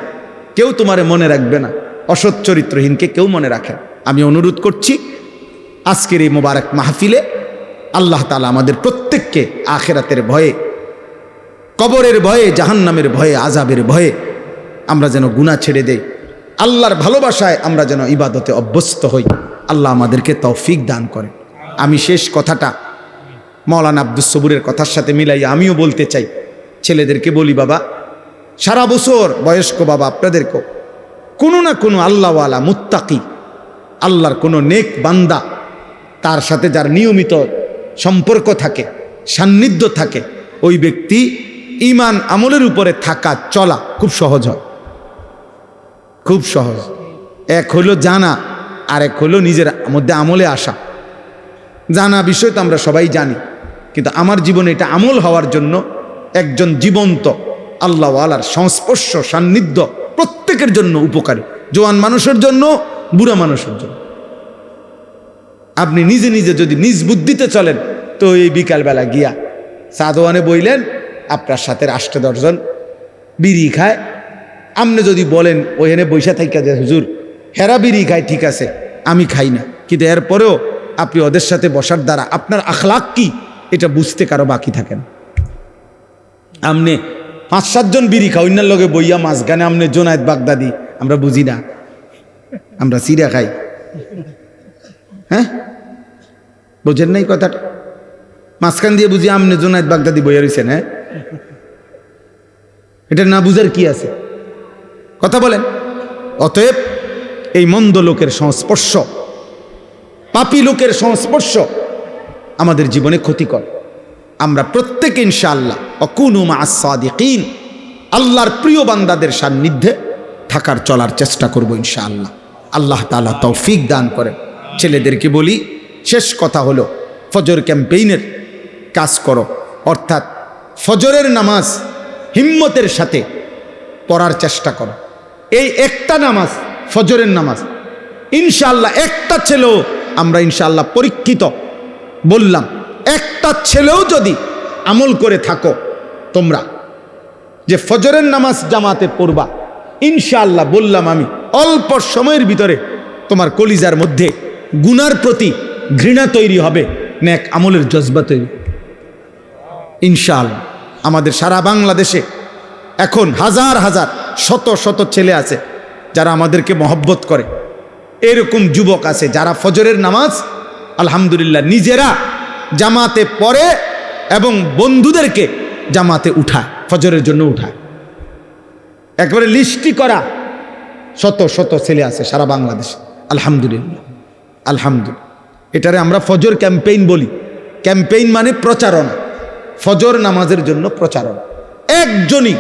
কেউ তোমারে মনে রাখবে না, অসৎ চরিত্রহীনকে কেউ মনে রাখে। আমি অনুরোধ করছি, আজকের এই মোবারক মাহফিলে আল্লাহ তাআলা আমাদের প্রত্যেককে আখিরাতের ভয়ে, কবরের ভয়ে, জাহান্নামের ভয়ে, আযাবের ভয়ে আমরা যেন গুনাহ ছেড়ে দেই, আল্লাহর ভালোবাসায় আমরা যেন ইবাদতে অভ্যস্ত হই। আল্লাহ আমাদেরকে তৌফিক দান করেন। আমি শেষ কথাটা মাওলানা আব্দুস সবুরের কথার সাথে মিলাইয়া আমিও বলতে চাই। ছেলেদেরকে বলি, বাবা, সারা বছর, বয়স্ক বাবা আপনাদেরকেও, কোনো না কোনো আল্লাহওয়ালা, মুত্তাকি, আল্লাহর কোনো নেক বান্দা, তার সাথে যার নিয়মিত সম্পর্ক থাকে, সান্নিধ্য থাকে, ওই ব্যক্তি ঈমান আমলের উপরে থাকা, চলা খুব সহজ হয়, খুব সহজ। এক হইল জানা, আর এক হইল নিজের মধ্যে আমলে আসা। জানা বিষয় তো আমরা সবাই জানি, কিন্তু আমার জীবনে এটা আমল হওয়ার জন্য একজন জীবন্ত আল্লাহওয়ালার সংস্পর্শ, সান্নিধ্য প্রত্যেকের জন্য উপকারী, জোয়ান মানুষের জন্য, বুড়া মানুষের জন্য। আপনি নিজে নিজে যদি নিজ বুদ্ধিতে চলেন, তো এই বিকালবেলা গিয়া চা দোকানে বইলেন, আপনার সাথে 8-10 জন বিড়ি খায়। আপনি যদি বলেন ওইখানে বৈশা থাইকা যে হুজুর হেরা বিড়ি খায়, ঠিক আছে, আমি খাই না, কিন্তু এরপরেও আপনি ওদের সাথে বসার দ্বারা আপনার আখলাক কি এটা বুঝতে কারো বাকি থাকে না। আমনে 5-7 জন বিড়ি খাও, অন্যার লগে বইয়া মাঝখানে আমনে জোনায়েত বাগদাদি, আমরা বুঝি না, আমরা চিড়া খাই। হ্যাঁ, বোঝেন নাই কথাটা? মাঝখান দিয়ে বুঝি আমনে জোনায়েত বাগদাদি বইয়া রয়েছেন। হ্যাঁ, এটা না বুঝার কি আছে? কথা বলেন। অতএব এই মন্দ লোকের সংস্পর্শ, পাপী লোকের সংস্পর্শ আমাদের জীবনে ক্ষতিকর। আমরা প্রত্যেকে ইনশাআল্লাহ ওয়াকুনু মা'আস সাদিকিন, আল্লাহর প্রিয় বান্দাদের সান্নিধ্যে থাকার চলার চেষ্টা করব ইনশাআল্লাহ। আল্লাহ তাআলা তৌফিক দান করেন। ছেলেদেরকে বলি, শেষ কথা হলো ফজর ক্যাম্পেইনের কাজ করো, অর্থাৎ ফজরের নামাজ হিম্মতের সাথে পড়ার চেষ্টা করো। এই একটা নামাজ, ফজরের নামাজ, ইনশাআল্লাহ একটা ছেলেও আমরা ইনশাআল্লাহ পরীক্ষিত বললাম, একটা ছেলেও যদি আমল করে থাকো তোমরা যে ফজরের নামাজ জামাতে পড়বা, ইনশাআল্লাহ বললাম আমি অল্প সময়ের ভিতরে তোমার কলিজার মধ্যে গুনার প্রতি ঘৃণা তৈরি হবে, নেক আমলের জজবা তৈরি ইনশাআল্লাহ। আমাদের সারা বাংলাদেশে এখন হাজার হাজার শত শত ছেলে আছে যারা আমাদেরকে মহব্বত করে, এরকম যুবক আছে যারা ফজরের নামাজ আলহামদুলিল্লাহ নিজেরা জামাতে পড়ে এবং বন্ধুদেরকে জামাতে উঠায়, ফজরের জন্য উঠায়। একবারে লিস্টি করা শত শত ছেলে আছে সারা বাংলাদেশে আলহামদুলিল্লাহ। আলহামদুলিল্লাহ, এটারে আমরা ফজর ক্যাম্পেইন বলি। ক্যাম্পেইন মানে প্রচারণা, ফজর নামাজের জন্য প্রচারণা। একজনই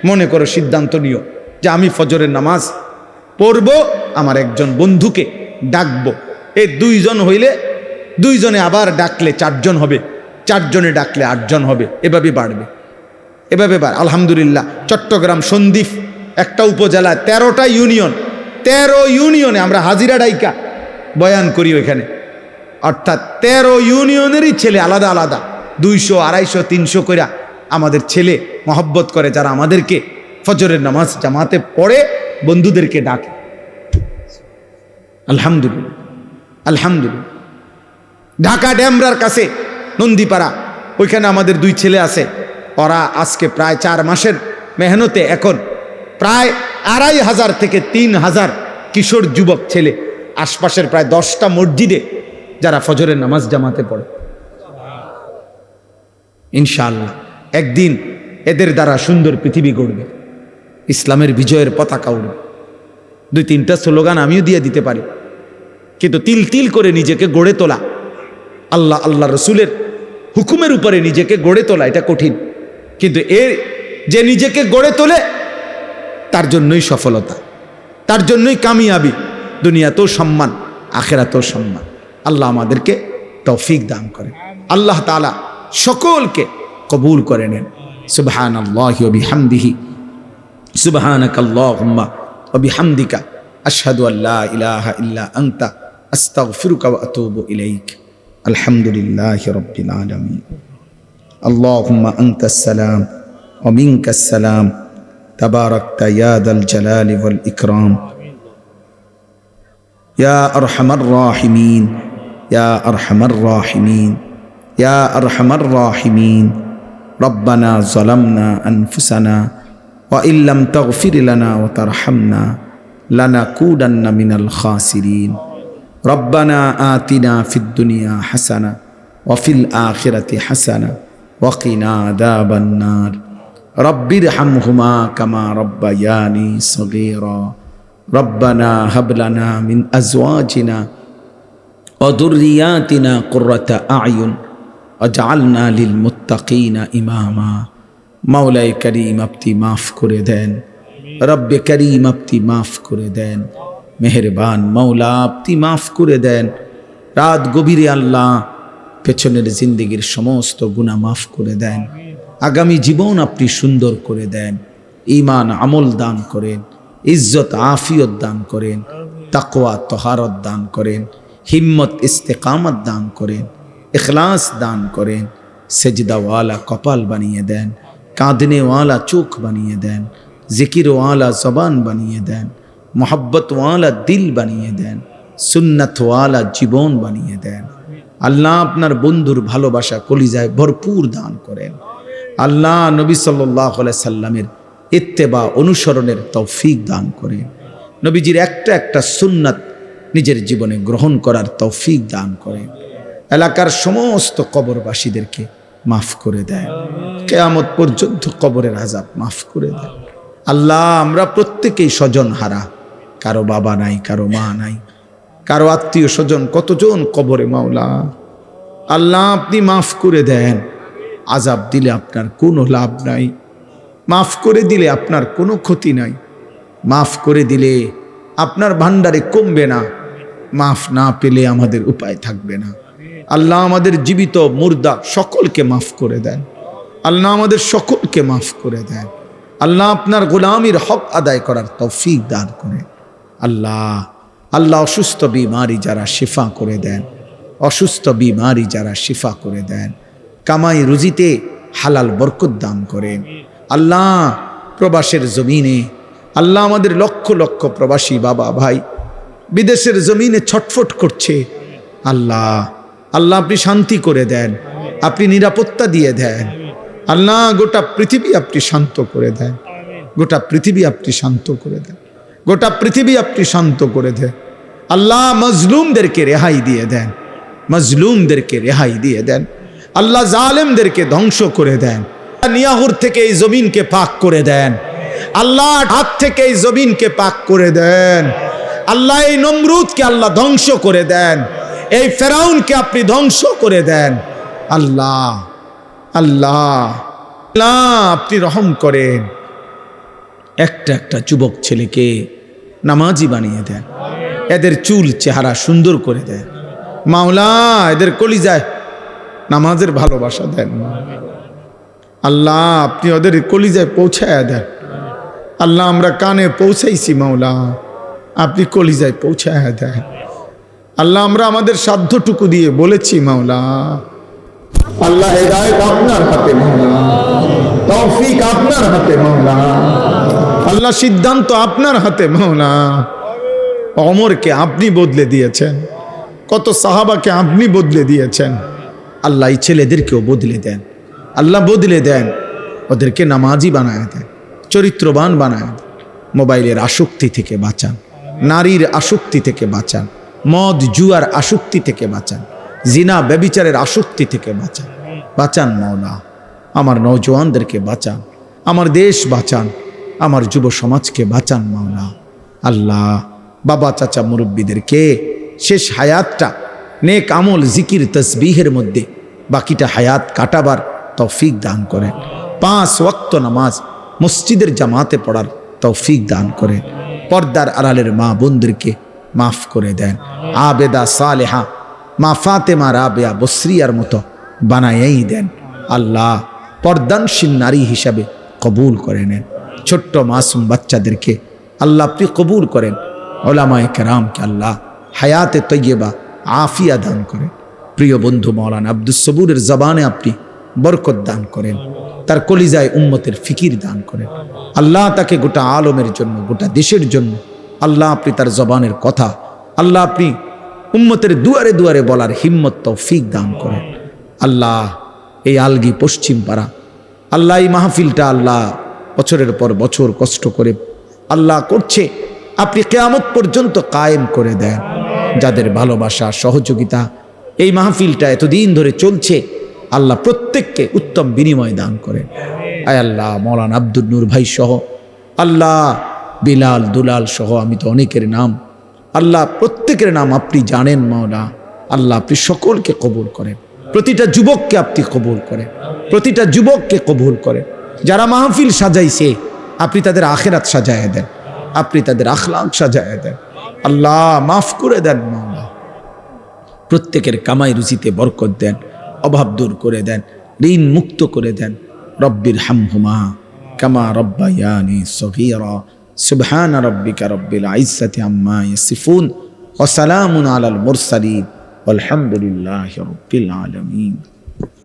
মনে করো সিদ্ধান্ত নিও যে আমি ফজরের নামাজ পড়ব, আমার একজন বন্ধুকে ডাকবো। এই দুইজন হইলে দুইজনে আবার ডাকলে চারজন হবে, চারজনে ডাকলে আটজন হবে, এভাবে বাড়বে, এভাবে আলহামদুলিল্লাহ। চট্টগ্রাম সন্দ্বীপ একটা উপজেলায় 13টা ইউনিয়ন, 13 ইউনিয়নে আমরা হাজিরা ডাইকা বয়ান করি ওইখানে, অর্থাৎ 13 ইউনিয়নেরই ছেলে আলাদা আলাদা 200, 250, 300 করে আমাদের ছেলে মহব্বত করে, যারা আমাদেরকে ফজরের নামাজ জামাতে পড়ে বন্ধুদেরকে ডাকে। আলহামদুলিল্লাহ, আলহামদুলিল্লাহ। ঢাকা ড্যামরার কাছে নন্দীপাড়া, ওইখানে আমাদের 2 ছেলে আছে, ওরা আজকে প্রায় 4 মাসের মেহনতে এখন প্রায় 2500 থেকে 3000 কিশোর যুবক ছেলে আশপাশের প্রায় 10টা মসজিদে যারা ফজরের নামাজ জামাতে পড়ে। ইনশাআল্লাহ একদিন এদের দ্বারা সুন্দর পৃথিবী গড়বে, ইসলামের বিজয়ের পতাকা উড়বে। 2-3টা স্লোগান আমিও দিয়ে দিতে পারি, কিন্তু তিল তিল করে নিজেকে গড়ে তোলা, আল্লাহ রসুলের হুকুমের উপরে নিজেকে গড়ে তোলা এটা কঠিন, কিন্তু এর যে নিজেকে গড়ে তোলে তার জন্যই সফলতা, তার জন্যই কামিয়াবি, দুনিয়াতেও সম্মান, আখিরাতেও সম্মান। আল্লাহ আমাদেরকে তৌফিক দান করেন, আল্লাহ তাআলা সকলকে কবুল করে নেন। সুবহানাল্লাহি ওয়া বিহামদিহি, সুবহানাকাল্লাহুম্মা ওয়া বিহামদিকা, আশহাদু আল্লা ইলাহা ইল্লা আনতা, আস্তাগফিরুকা ওয়া আতুবু ইলাইক। আলহামদুলিল্লাহি রাব্বিল আলামিন। আল্লাহুম্মা আনতাস সালাম ওয়া মিনকাস সালাম, তাবারাকতা ইয়া দাল জালালি ওয়াল ইকরাম, ইয়া আরহামার রাহিমিন, ইয়া আরহামার রাহিমিন, ইয়া আরহামার রাহিমিন। রব্বানা যালামনা আনফুসানা ওয়া ইল্লাম তাগফির লানা ওয়া তারহামনা লানাকুদান্না মিনাল খাসিরিন। রব্বানা আতিনা ফিদ দুনিয়া হাসানা ওয়া ফিল আখিরাতি হাসানা ওয়া কিনা আযাবান নার। রব্বিরহামহুমা কামা রব্বায়ানি সগীরা। রব্বানা হাব লানা মিন আজওয়াজিনা ওয়া যুররিয়াতিনা কুররাতা আ'য়ুন ওয়াজআলনা লিল মুত্তাকিনা ইমামা। মাওলাই করিম আপনি মাফ করে দেন, রব্বে করিম আপনি মাফ করে দেন, মেহেরবান মাওলা আপনি মাফ করে দেন। রাত গভীরে আল্লাহ পেছনের জিন্দেগির সমস্ত গুনাহ মাফ করে দেন, আগামী জীবন আপনি সুন্দর করে দেন, ঈমান আমল দান করেন, ইজ্জত আফিয়ত দান করেন, তাকওয়া তহারত দান করেন, হিম্মত ইস্তেকামত দান করেন, ইখলাস দান করেন, সেজদাওয়ালা কপাল বানিয়ে দেন, কাঁদনেওয়ালা চোখ বানিয়ে দেন, জিকিরওয়ালা জবান বানিয়ে দেন, মোহাব্বতওয়ালা দিল বানিয়ে দেন, সুন্নতওয়ালা জীবন বানিয়ে দেন। আল্লাহ আপনার বন্ধুর ভালোবাসা কলিজায় ভরপুর দান করেন। আল্লাহ নবী সাল্লাল্লাহু আলাইহি সাল্লামের ইত্তেবা অনুসরণের তৌফিক দান করেন। নবীজির একটা একটা সুন্নাত নিজের জীবনে গ্রহণ করার তৌফিক দান করেন। এলাকার সমস্ত কবরবাসীদেরকে মাফ করে দেন, কিয়ামত পর্যন্ত কবরের আযাব মাফ করে দেন। আল্লাহ আমরা প্রত্যেকেই স্বজন হারা, কারো বাবা নাই, কারো মা নাই, কারো আত্মীয় স্বজন কতজন কবরে। মাওলা আল্লাহ আপনি মাফ করে দেন। আযাব দিলে আপনার কোনো লাভ নাই, মাফ করে দিলে আপনার কোনো ক্ষতি নাই। মাফ করে দিলে আপনার ভান্ডারে কমবে না, মাফ না পেলে আমাদের উপায় থাকবে না। আল্লাহ আমাদের জীবিত মুর্দা সকলকে মাফ করে দেন। আল্লাহ আমাদের সকলকে মাফ করে দেন। আল্লাহ আপনার গোলামির হক আদায় করার তৌফিক দান করে। আল্লাহ আল্লাহ অসুস্থ বিমারি যারা শিফা করে দেন, অসুস্থ বিমারি যারা শিফা করে দেন, কামাই রুজিতে হালাল বরকত দান করেন। আল্লাহ প্রবাসের জমিনে আল্লাহ আমাদের লক্ষ লক্ষ প্রবাসী বাবা ভাই বিদেশের জমিনে ছটফট করছে, আল্লাহ আল্লাহ আপনি শান্তি করে দেন, আপনি নিরাপত্তা দিয়ে দেন। আল্লাহ গোটা পৃথিবী আপনি শান্ত করে দেন, গোটা পৃথিবী আপনি শান্ত করে দেন, গোটা পৃথিবী আপনি শান্ত করে দেন। আল্লাহ মজলুমদেরকে রেহাই দিয়ে দেন, মজলুমদেরকে রেহাই দিয়ে দেন। আল্লাহ জালেমদেরকে ধ্বংস করে দেন। নিয়াহুর থেকে এই জমিনকে পাক করে দেন। আল্লাহ হাত থেকে এই জমিনকে পাক করে দেন। আল্লাহ এই নমরুদকে আল্লাহ ধ্বংস করে দেন, এই ফেরাউনকে আপনি ধ্বংস করে দেন। আল্লাহ আল্লাহ আল্লাহ আপনি রহম করেন। একটা একটা যুবক ছেলেকে নামাজি বানিয়ে দেন, এদের চুল চেহারা সুন্দর করে দেন। মাওলা এদের কলিজায় নামাজের ভালোবাসা দেন। আল্লাহ আপনি ওদের কলিজায় পৌঁছায় দেন। আল্লাহ আমরা কানে পৌঁছাইছি, মাওলা আপনি কলিজায় পৌঁছায় দেন। আল্লাহ আমরা আমাদের সাধ্যটুকু দিয়ে বলেছি, মাওলা আল্লাহ হেদায়েত আপনার হাতে, মাওলা তৌফিক আপনার হাতে, মাওলা আল্লাহ সিদ্ধান্ত আপনার হাতে। মাওলা ওমরকে আপনি বদলে দিয়েছেন, কত সাহাবাকে আপনি বদলে দিয়েছেন। আল্লাহ এই ছেলেদেরকেও বদলে দেন, আল্লাহ বদলে দেন, ওদেরকে নামাজি বানায় দেন, চরিত্রবান বানায় দেন। মোবাইলের আসক্তি থেকে বাঁচান, নারীর আসক্তি থেকে বাঁচান, মদ জুয়ার আসক্তি থেকে বাঁচান, জিনা ব্যভিচারের আসক্তি থেকে বাঁচান। বাঁচান মাওলা, আমার নওজওয়ানদেরকে বাঁচান, আমার দেশ বাঁচান, আমার যুব সমাজকে বাঁচান মাওলা। আল্লাহ বাবা চাচা মুরব্বীদেরকে শেষ হায়াতটা নেক আমল জিকির তসবিহের মধ্যে বাকিটা হায়াত কাটাবার তৌফিক দান করেন। 5 ওয়াক্ত নামাজ মসজিদের জামাতে পড়ার তৌফিক দান করেন। পর্দার আড়ালের মা বোনদেরকে মাফ করে দেন। আবেদা সালেহা মা ফাতেমা রাবেয়া বসরিয়ার মতো বানায়েই দেন। আল্লাহ পর্দানশীল নারী হিসাবে কবুল করে নেন। ছোট্ট মাসুম বাচ্চাদেরকে আল্লাহ আপনি কবুল করেন। ওলামায়ে কেরামকে আল্লাহ হায়াতে তৈয়বা আফিয়া দান করেন। প্রিয় বন্ধু মাওলানা আব্দুস সবুরের জবানে আপনি বরকত দান করেন, তার কলিজায় উম্মতের ফিকির দান করেন। আল্লাহ তাকে গোটা আলমের জন্য, গোটা দেশের জন্য আল্লাহ আপনি তার জবানের কথা আল্লাহ আপনি উম্মতের দুয়ারে দুয়ারে বলার হিম্মত তৌফিক দান করেন। আল্লাহ এই আলগি পশ্চিম পাড়া আল্লাহ এই মাহফিলটা আল্লাহ বছরের পর বছর কষ্ট করে আল্লাহ করছে, আপনি কিয়ামত পর্যন্ত কায়েম করে দেন। যাদের ভালোবাসা সহযোগিতা এই মাহফিলটা এতদিন ধরে চলছে, আল্লাহ প্রত্যেককে উত্তম বিনিময় দান করেন। আয় আল্লাহ মৌলানা আব্দুল নূর ভাই সহ আল্লাহ বিলাল দুলাল সহ আমি তো অনেকের নাম আল্লাহ প্রত্যেকের নাম আপনি জানেন মাওলা। আল্লাহ আপনি সকলকে কবুল করেন, প্রতিটা যুবককে আপনি কবুল করেন, প্রতিটা যুবককে কবুল করেন। যারা মাহফিল সাজাইছে আপনি তাদের আখিরাত সাজায় দেন, আপনি তাদের আখলাক সাজায় দেন। আল্লাহ মাফ করে দেন মাওলা, প্রত্যেকের কামাই রুজিতে বরকত দেন, অভাব দূর করে দেন, ঋণ মুক্ত করে দেন। রব্বির হামহুমা কামা রব্বায়ানি সগীরা। সুবহান রব্বিকা রব্বিল ইজ্জাতি আম্মা ইয়াসিফুন ওয়া সালামুন আলাল মুরসালিন ওয়ালহামদুলিল্লাহি রাব্বিল আলামিন।